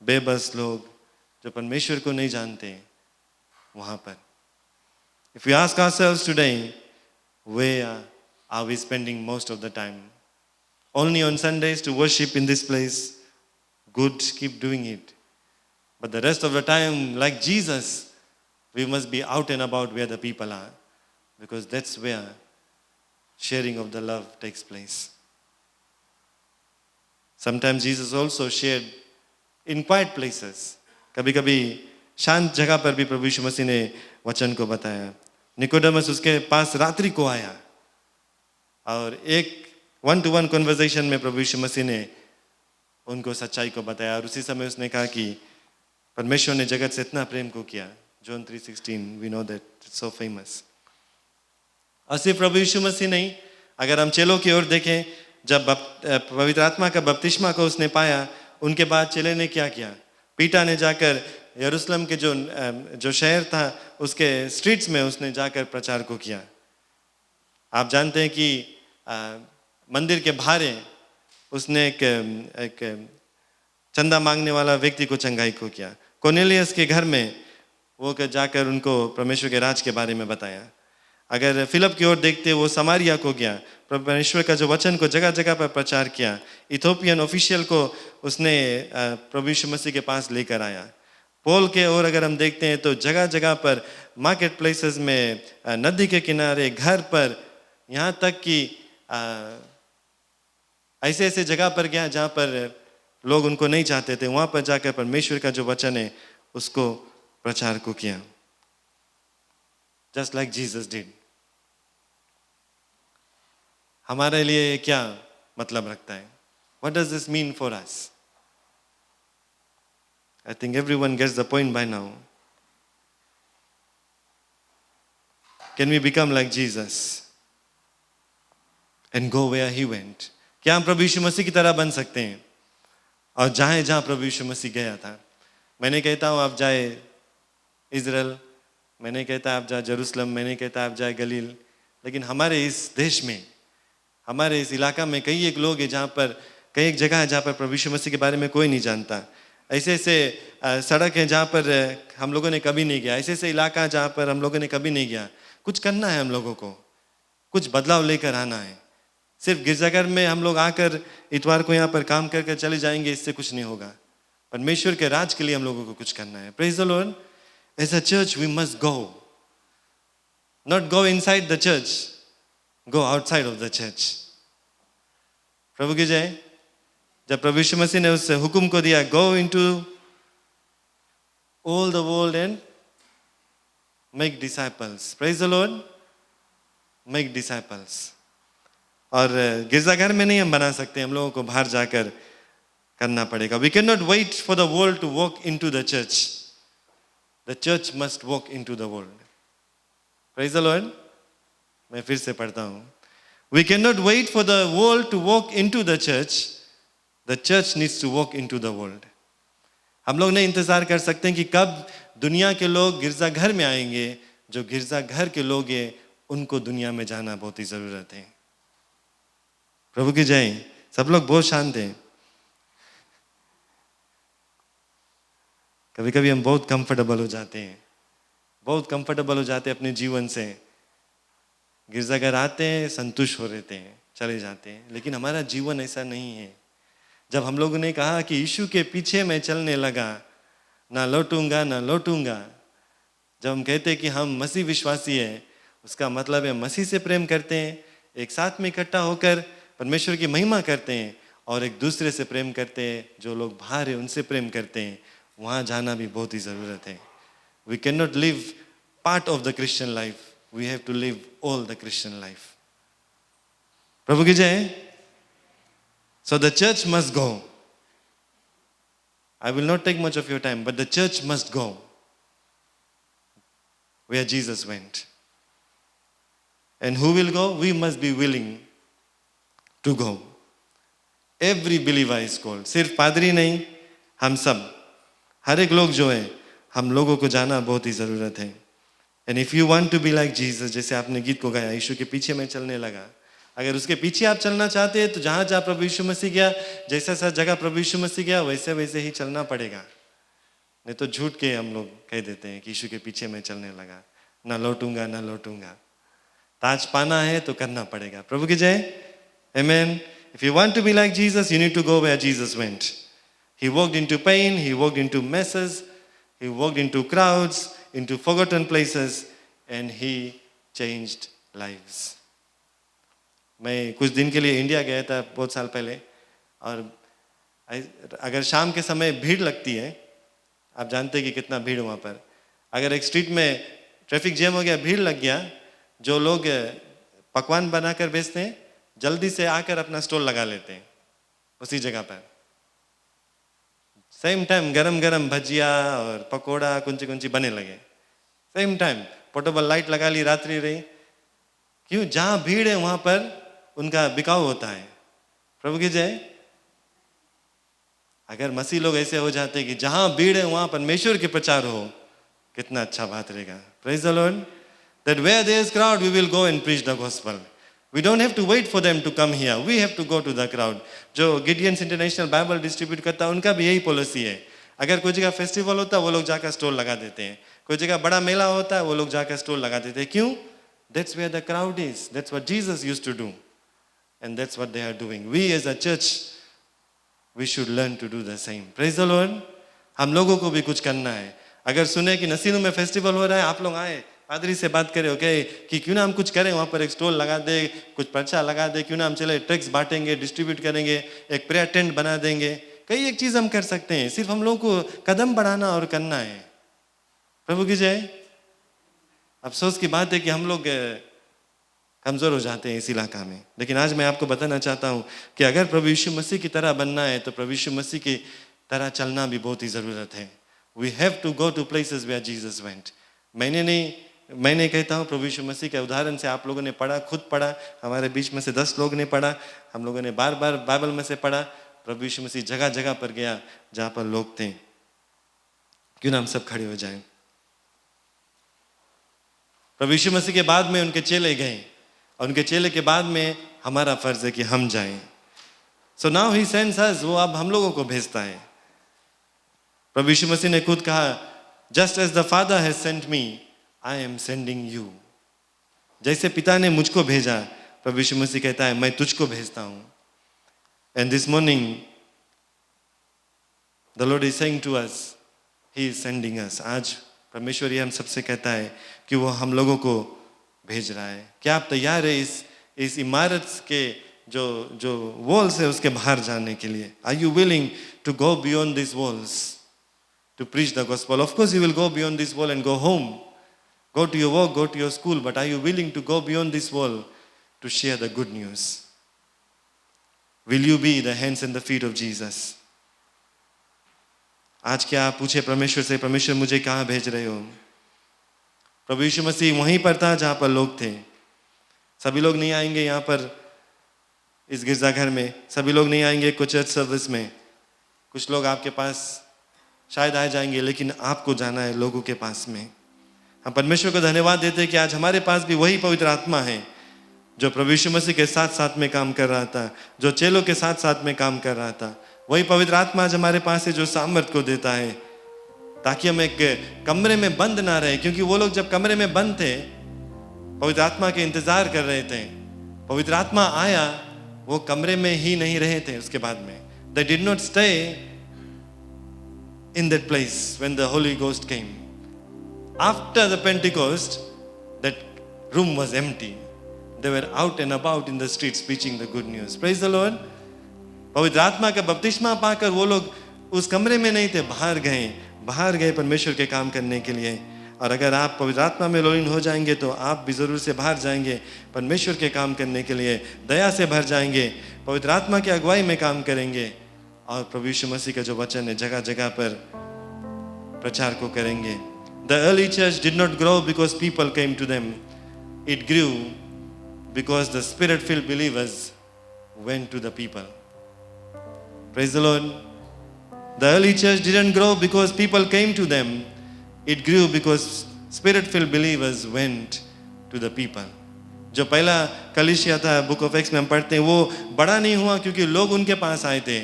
बेबस लोग, जो परमेश्वर को नहीं जानते, वहाँ पर। If we ask ourselves today, where are we spending most of the time? Only on Sundays to worship in this place? Good, keep doing it. But the rest of the time, like Jesus, we must be out and about where the people are, because that's where sharing of the love takes place. Sometimes Jesus also shared in quiet places. कभी कभी शांत जगह पर भी प्रभु यीशु मसीह ने वचन को बताया। निकोडेमस उसके पास रात्रि को आया और एक 1-to-1 कन्वर्सेशन में प्रभु यीशु मसीह ने उनको सच्चाई को बताया, और उसी समय उसने कहा कि परमेश्वर ने जगत से इतना प्रेम को किया। John 3:16, we know that, it's so famous. और सिर्फ प्रभु यीशु मसीह नहीं, अगर हम चेलों की ओर देखें, जब पवित्र आत्मा का बपतिस्मा को उसने पाया, उनके बाद चेले ने क्या किया? पीटा ने जाकर यरूशलेम के जो शहर था उसके स्ट्रीट्स में उसने जाकर प्रचार को किया। आप जानते हैं कि मंदिर के बाहर उसने एक चंदा मांगने वाला व्यक्ति को चंगाई को किया। कोर्नेलियस के घर में वो जाकर उनको परमेश्वर के राज के बारे में बताया। अगर फिलिप की ओर देखते, वो समारिया को गया, परमेश्वर का जो वचन को जगह जगह पर प्रचार किया। इथोपियन ऑफिशियल को उसने प्रभु यीशु मसीह के पास लेकर आया। पॉल के ओर अगर हम देखते हैं तो जगह जगह पर, मार्केट प्लेसेस में, नदी के किनारे, घर पर, यहाँ तक कि ऐसे ऐसे जगह पर गया जहाँ पर लोग उनको नहीं चाहते थे, वहाँ पर जाकर परमेश्वर का जो वचन है उसको प्रचार को किया। Just like Jesus did. हमारे लिए क्या मतलब रखता है? What does this mean for us? I think everyone gets the point by now. Can we become like Jesus and go where he went? क्या हम प्रभु यीशु मसीह की तरह बन सकते हैं और जहाँ जहाँ प्रभु यीशु मसीह गया था? मैं नहीं कहता हूँ आप जाए इजराइल, मैं नहीं कहता आप जाए जेरूसलम, मैं नहीं कहता आप जाए गलील, लेकिन हमारे इस देश में, हमारे इस इलाका में कई एक लोग हैं जहाँ पर, कई एक जगह है जहाँ पर प्रभु यीशु मसीह के बारे में कोई नहीं जानता। ऐसे ऐसे सड़क है जहाँ पर हम लोगों ने कभी नहीं गया, ऐसे ऐसे इलाका जहाँ पर हम लोगों ने कभी नहीं गया। कुछ करना है हम लोगों को, कुछ बदलाव लेकर आना है। सिर्फ गिरजाघर में हम लोग आकर इतवार को यहाँ पर काम करके चले जाएंगे, इससे कुछ नहीं होगा। परमेश्वर के राज के लिए हम लोगों को कुछ करना है। Praise the Lord. As a church we must go, not go inside the church, go outside of the church. प्रभु की जय। जब प्रभु यीशु मसीह ने उस हुक्म को दिया, go into all the world and make disciples. Praise the Lord. Make disciples. और गिरजाघर में नहीं हम बना सकते, हम लोगों को बाहर जाकर करना पड़ेगा। We cannot wait for the world to walk into the church. The church must walk into the world. Praise the Lord. मैं फिर से पढ़ता हूँ। We cannot wait for the world to walk into the church. The church needs to walk into the world. हम लोग नहीं इंतजार कर सकते हैं कि कब दुनिया के लोग गिरजाघर में आएंगे। जो गिरजाघर के लोग हैं उनको दुनिया में जाना बहुत ही जरूरत है। प्रभु की जय। सब लोग बहुत शांत हैं। कभी कभी हम बहुत कंफर्टेबल हो जाते हैं, बहुत कंफर्टेबल हो जाते हैं अपने जीवन से। गिरजाघर आते हैं, संतुष्ट हो रहते हैं, चले जाते हैं, लेकिन हमारा जीवन ऐसा नहीं है। जब हम लोगों ने कहा कि यीशु के पीछे मैं चलने लगा, ना लौटूंगा ना लौटूंगा, जब हम कहते हैं कि हम मसीह विश्वासी हैं, उसका मतलब है मसीह से प्रेम करते हैं, एक साथ में इकट्ठा होकर परमेश्वर की महिमा करते हैं और एक दूसरे से प्रेम करते हैं। जो लोग बाहर हैं उनसे प्रेम करते हैं। वहाँ जाना भी बहुत ही ज़रूरत है। We cannot live part of the Christian life. We have to live all the Christian life. प्रभु की जय। So the church must go. I will not take much of your time, but the church must go where Jesus went. And who will go? We must be willing to go. Every believer is called. सिर्फ पादरी नहीं, हम सब, हर एक लोग जो है, हम लोगों को जाना बहुत ही ज़रूरत है. And if you want to be like Jesus, जैसे आपने गीत को गाया, यीशु के पीछे मैं चलने लगा. अगर उसके पीछे आप चलना चाहते हैं तो जहाँ जहाँ प्रभु यीशु मसीह गया, जैसा सा जगह प्रभु यीशु मसीह गया, वैसे वैसे ही चलना पड़ेगा. नहीं तो झूठ के हम लोग कह देते हैं कि यीशु के पीछे मैं चलने लगा, ना लौटूंगा ना लौटूंगा. ताज पाना है तो करना पड़ेगा. प्रभु की जय. Amen. If you want to be like Jesus, you need to go where Jesus went. He walked into pain, he walked into messes, he walked into crowds, into forgotten places, and he changed lives. मैं कुछ दिन के लिए India गया था बहुत साल पहले, और अगर शाम के समय भीड़ लगती है, आप जानते हैं कि कितना भीड़ वहाँ पर. अगर एक स्ट्रीट में ट्रैफिक जैम हो गया, भीड़ लग गया, जो लोग पकवान बनाकर बेचते हैं जल्दी से आकर अपना स्टॉल लगा लेते हैं उसी जगह पर. सेम टाइम गरम गरम भजिया और पकोड़ा कुंची कुंची बने लगे. सेम टाइम पोर्टेबल लाइट लगा ली, रात्रि रही. क्यों? जहाँ भीड़ है वहाँ पर उनका बिकाऊ होता है. प्रभु की जय. अगर मसीह लोग ऐसे हो जाते कि जहाँ भीड़ है वहाँ परमेश्वर के प्रचार हो, कितना अच्छा बात रहेगा. Praise the Lord. That where there is crowd, we will go and preach the gospel. We don't have to wait for them to come here. We have to go to the crowd. जो गिडियंस international Bible distribute करता है, उनका भी यही policy है. अगर कोई जगह फेस्टिवल होता है, वो लोग जाकर स्टॉल लगा देते हैं. कोई जगह बड़ा मेला होता है, वो लोग जाकर स्टॉल लगा देते हैं. क्यों? That's where the crowd is. That's what Jesus used to do. And that's what they are doing. We as a church, we should learn to do the same. Praise the Lord. हम लोगों को भी कुछ करना है. अगर सुने कि नसीनू में फेस्टिवल हो रहा है, आप लोग आए, पादरी से बात करें, ओके, कि क्यों ना हम कुछ करें, वहाँ पर एक स्टॉल लगा दे, कुछ पर्चा लगा दे, क्यों ना हम चले ट्रैक्स बांटेंगे, डिस्ट्रीब्यूट करेंगे, एक प्रेयर टेंट बना देंगे. कई एक चीज़ हम कर सकते हैं. सिर्फ हम लोगों को कदम बढ़ाना और करना है. प्रभु की जय. अफसोस की बात है कि हम लोग कमज़ोर हो जाते हैं इस इलाका में. लेकिन आज मैं आपको बताना चाहता हूँ कि अगर प्रभु यीशु मसीह की तरह बनना है तो प्रभु यीशु मसीह की तरह चलना भी बहुत ही ज़रूरत है. We have to go to places where Jesus went. मैंने कहता हूँ, प्रभु यीशु मसीह के उदाहरण से आप लोगों ने पढ़ा, खुद पढ़ा, हमारे बीच में से 10 लोग ने पढ़ा, हम लोगों ने बार बार बाइबल में से पढ़ा. प्रभु यीशु मसीह जगह जगह पर गया जहाँ पर लोग थे. क्यों ना हम सब खड़े हो जाएं. प्रभु यीशु मसीह के बाद में उनके चेले गए, और उनके चेले के बाद में हमारा फर्ज है कि हम जाएं. सो नाउ ही सेंड्स अस. वो अब हम लोगों को भेजता है. प्रभु यीशु मसीह ने खुद कहा, just as the Father has sent me, I am sending you. जैसे पिता ने मुझको भेजा, प्रभु यीशु मसीह कहता है, मैं तुझको भेजता हूं. And this morning the Lord is saying to us, he is sending us. आज परमेश्वर ये हम सबसे कहता है कि वो हम लोगों को भेज रहा है. क्या आप तैयार है इस इमारत के जो वॉल्स है उसके बाहर जाने के लिए? Are you willing to go beyond this walls to preach the gospel? Of course you will go beyond this wall and go home, go to your work, go to your school, but are you willing to go beyond this wall to share the good news? Will you be the hands and the feet of Jesus? आज क्या आप पूछे परमेश्वर से, परमेश्वर मुझे कहाँ भेज रहे हो? प्रभु यीशु मसीह वहीं पर था जहाँ पर लोग थे. सभी लोग नहीं आएंगे यहाँ पर इस गिरजाघर में, सभी लोग नहीं आएंगे कुछ चर्च सर्विस में. कुछ लोग आपके पास शायद आ जाएंगे, लेकिन आपको जाना है लोगों के पास में. हम परमेश्वर को धन्यवाद देते हैं कि आज हमारे पास भी वही पवित्र आत्मा है जो प्रभु यीशु मसीह के साथ साथ में काम कर रहा था, जो चेलों के साथ साथ में काम कर रहा था. वही पवित्र आत्मा आज हमारे पास है जो सामर्थ को देता है, ताकि हम एक कमरे में बंद ना रहे. क्योंकि वो लोग जब कमरे में बंद थे, पवित्र आत्मा के इंतजार कर रहे थे. पवित्र आत्मा आया, वो कमरे में ही नहीं रहे थे. उसके बाद में they did not stay in that place when the Holy Ghost came. After the Pentecost, that room was empty. They were out and about in the streets preaching the good news. Praise the Lord. पवित्र आत्मा का बपतिस्मा पाकर वो लोग उस कमरे में नहीं थे, बाहर गए परमेश्वर के काम करने के लिए. और अगर आप पवित्र आत्मा में लोलीन हो जाएंगे तो आप भी ज़रूर से बाहर जाएंगे परमेश्वर के काम करने के लिए, दया से भर जाएंगे. पवित्र आत्मा की अगुवाई में काम करेंगे और प्रभु यीशु मसीह का जो वचन है जगह जगह पर प्रचार को करेंगे. The early church did not grow because people came to them. It grew because the spirit-filled believers went to the people. Praise the Lord. The early church didn't grow because people came to them. It grew because spirit-filled believers went to the people. जो पहला कलीसिया था, book of x में हम पढ़ते हैं, वो बड़ा नहीं हुआ क्योंकि लोग उनके पास आए थे.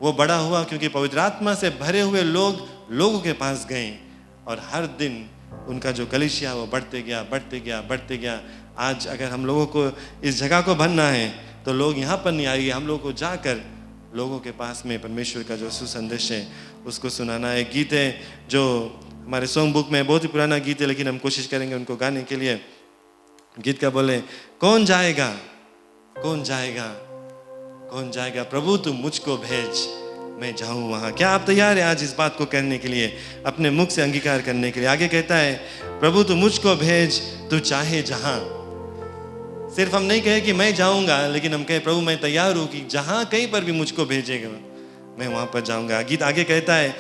वो बड़ा हुआ क्योंकि पवित्र आत्मा से भरे हुए लोग लोगों के पास गए और हर दिन उनका जो कलीसिया वो बढ़ते गया, बढ़ते गया, बढ़ते गया. आज अगर हम लोगों को इस जगह को भरना है तो लोग यहाँ पर नहीं आएंगे, हम लोगों को जाकर लोगों के पास में परमेश्वर का जो सुसंदेश है उसको सुनाना. एक गीत है जो हमारे सॉन्ग बुक में, बहुत ही पुराना गीत है लेकिन हम कोशिश करेंगे उनको गाने के लिए. गीत का बोले, कौन जाएगा, कौन जाएगा, कौन जाएगा, प्रभु तू मुझको भेज, मैं जाऊं वहां. क्या आप तैयार हैं आज इस बात को कहने के लिए, अपने मुख से अंगीकार करने के लिए? आगे कहता है, प्रभु तू मुझको भेज, तू चाहे जहां. सिर्फ हम नहीं कहे कि मैं जाऊंगा, लेकिन हम कहे प्रभु मैं तैयार हूं कि जहां कहीं पर भी मुझको भेजेगा मैं वहां पर जाऊंगा. गीत आगे कहता है,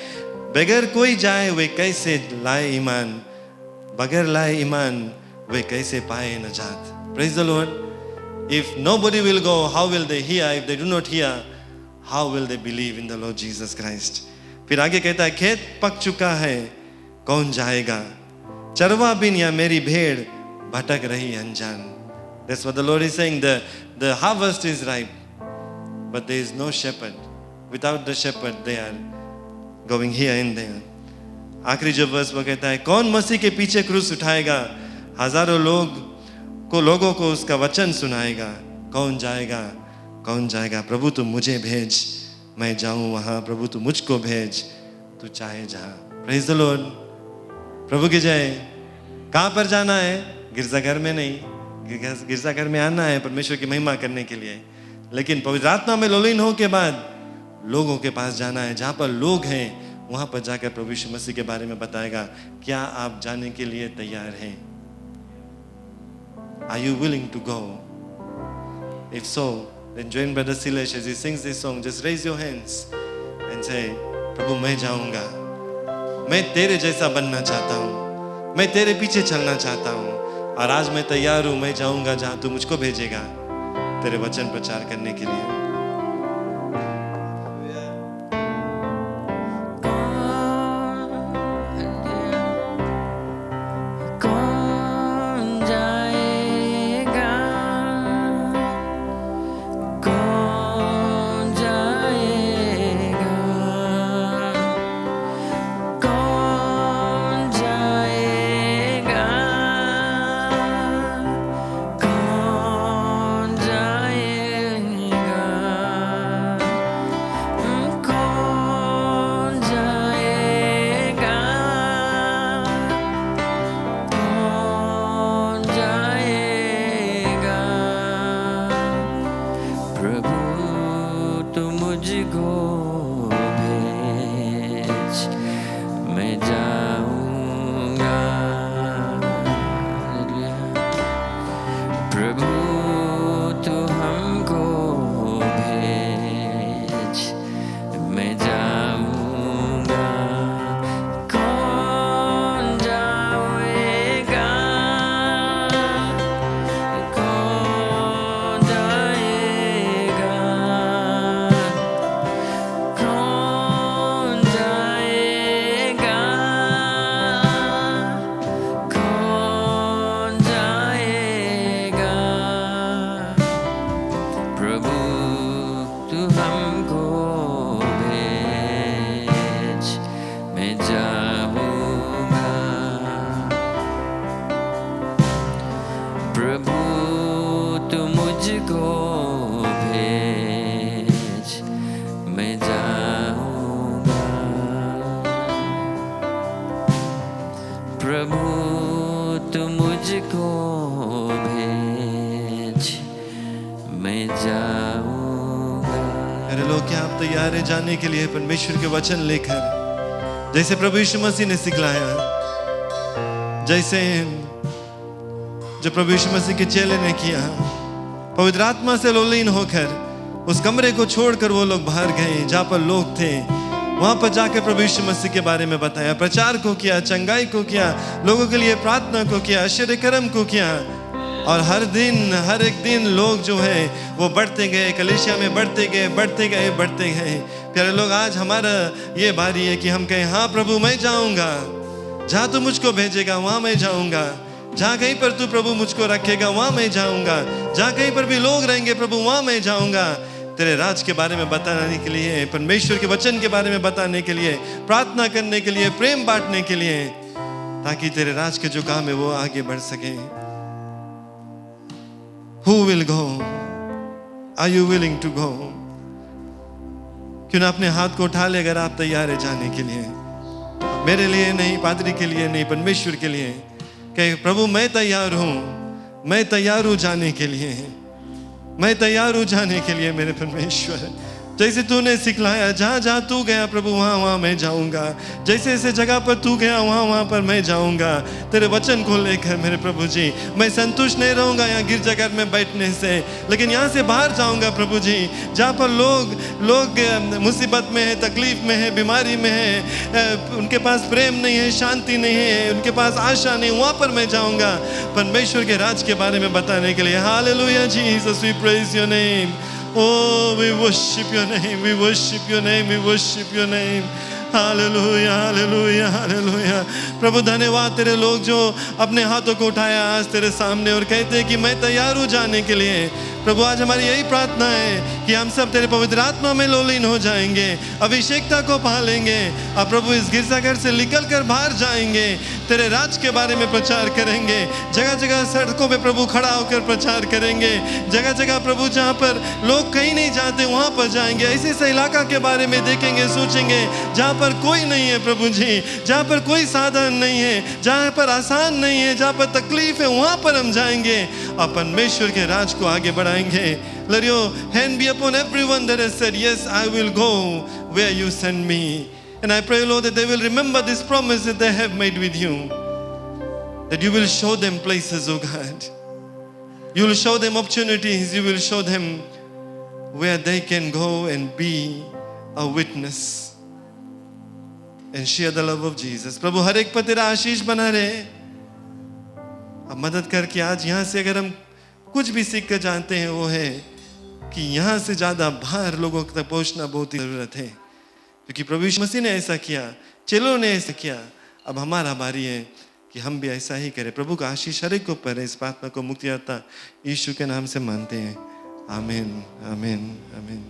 बगैर कोई जाए वे कैसे लाए ईमान, बगैर लाए ईमान वे कैसे पाए नजात. Praise the Lord. If nobody will go, how will they hear? If they do not hear, how will they believe in the Lord Jesus Christ? फिर आगे कहता है, खेत पक चुका है, कौन जाएगा, चरवा बिन या मेरी भेड़ भटक रही अनजान. That's what the Lord is saying. The harvest is ripe, but there is no shepherd. Without the shepherd, they are going here and there. आखिरी जो वर्स वो कहता है, कौन मसीह के पीछे क्रूस उठाएगा, हजारों लोगों को उसका वचन सुनाएगा. कौन जाएगा, कौन जाएगा, प्रभु तू मुझे भेज, मैं जाऊं वहां, प्रभु तू मुझको भेज, तू चाहे जहां. Praise the Lord. प्रभु की जय. कहां पर जाना है? गिरजाघर में नहीं, गिरजाघर में आना है परमेश्वर की महिमा करने के लिए, लेकिन पवित्र आत्मा में लोलीन हो के बाद लोगों के पास जाना है. जहां पर लोग हैं वहां पर जाकर प्रभु यीशु मसीह के बारे में बताएगा. क्या आप जाने के लिए तैयार हैं? Are you willing to go? If so, then join Brother Silesh as he sings this song. Just raise your hands and say, प्रभु मैं जाऊंगा, मैं तेरे जैसा बनना चाहता हूँ, मैं तेरे पीछे चलना चाहता हूँ, और आज मैं तैयार हूँ, मैं जाऊंगा जहाँ तू मुझको भेजेगा तेरे वचन प्रचार करने के लिए. जाने के लिए परमेश्वर के वचन लेकर, जैसे प्रभु यीशु मसीह ने सिखलाया, जैसे जो प्रभु यीशु मसीह के चेले ने किया, पवित्र आत्मा से लोलीन होकर उस कमरे को छोड़कर वो लोग बाहर गए जहाँ पर लोग थे। वहाँ पर जाकर प्रभु यीशु मसीह के बारे में बताया, प्रचार को किया, चंगाई को किया, लोगों के लिए प्रार्थना को किया, आश्चर्य कर्म को किया। और हर एक दिन लोग जो है वो बढ़ते गए, कलीसिया में बढ़ते गए। प्यारे लोग, आज हमारा ये बारी है कि हम कहें, हाँ प्रभु मैं जाऊँगा, जहाँ तू मुझको भेजेगा वहाँ मैं जाऊँगा। जहाँ कहीं पर तू प्रभु मुझको रखेगा वहाँ मैं जाऊँगा। जहाँ कहीं पर भी लोग रहेंगे प्रभु वहाँ मैं जाऊँगा। तेरे राज के बारे में बताने के लिए, परमेश्वर के वचन के बारे में बताने के लिए, प्रार्थना करने के लिए, प्रेम बांटने के लिए, ताकि तेरे राज के जो काम है वो आगे बढ़ सके। Who will go? Are you willing to go? क्यों ना अपने हाथ को उठा ले अगर आप तैयार है जाने के लिए। मेरे लिए नहीं, पादरी के लिए नहीं, परमेश्वर के लिए कहे, प्रभु मैं तैयार हूँ, मैं तैयार हूँ जाने के लिए, मैं तैयार हूँ जाने के लिए मेरे परमेश्वर। जैसे तूने सिखलाया, जहाँ जहाँ तू गया प्रभु वहाँ वहाँ मैं जाऊँगा। जैसे जैसे जगह पर तू गया वहाँ वहाँ पर मैं जाऊँगा। तेरे वचन को लेकर मेरे प्रभु जी, मैं संतुष्ट नहीं रहूँगा यहाँ गिरजाघर में बैठने से, लेकिन यहाँ से बाहर जाऊँगा प्रभु जी। जहाँ पर लोग मुसीबत में है, तकलीफ में है, बीमारी में है, उनके पास प्रेम नहीं है, शांति नहीं है, उनके पास आशा नहीं, वहाँ पर मैं जाऊँगा परमेश्वर के राज के बारे में बताने के लिए। Hallelujah Jesus, we praise your name. Oh, we worship your name, we worship your name, we worship your name. Hallelujah, hallelujah, hallelujah. प्रभु धन्यवाद, तेरे लोग जो अपने हाथों को उठाया आज तेरे सामने और कहते हैं कि मैं तैयार हूँ जाने के लिए। प्रभु आज हमारी यही प्रार्थना है कि हम सब तेरे पवित्र आत्मा में लोलीन हो जाएंगे, अभिषेकता को पा लेंगे और प्रभु इस गिरजाघर से निकल कर बाहर जाएंगे, तेरे राज के बारे में प्रचार करेंगे। जगह जगह सड़कों पे प्रभु खड़ा होकर प्रचार करेंगे। जगह जगह प्रभु जहाँ पर लोग कहीं नहीं जाते वहाँ पर जाएंगे। ऐसे ऐसे इलाका के बारे में देखेंगे, सोचेंगे जहाँ पर कोई नहीं है प्रभु जी, जहाँ पर कोई साधन नहीं है, जहाँ पर आसान नहीं है, जहाँ पर तकलीफ है, वहाँ पर हम जाएंगे और परमेश्वर के राज को आगे बढ़ाएंगे। Let your hand be upon everyone that has said, yes, I will go where you send me. And I pray, Lord, that they will remember this promise that they have made with you, that you will show them places, oh God. You will show them opportunities. You will show them where they can go and be a witness and share the love of Jesus. प्रभु हर एक पर तेरा आशीष बना रहे। अब मदद करके आज यहाँ से अगर हम कुछ भी सीख कर जानते हैं वो है कि यहाँ से ज़्यादा बाहर लोगों तक पहुँचना बहुत ही ज़रूरत है, क्योंकि प्रभु यीशु मसीह ने ऐसा किया, चेलों ने ऐसा किया। अब हमारा बारी है कि हम भी ऐसा ही करें। प्रभु का आशीष हर एक को पर इस प्रार्थना को मुक्तिदाता यीशु के नाम से मानते हैं। आमीन, आमीन, आमीन।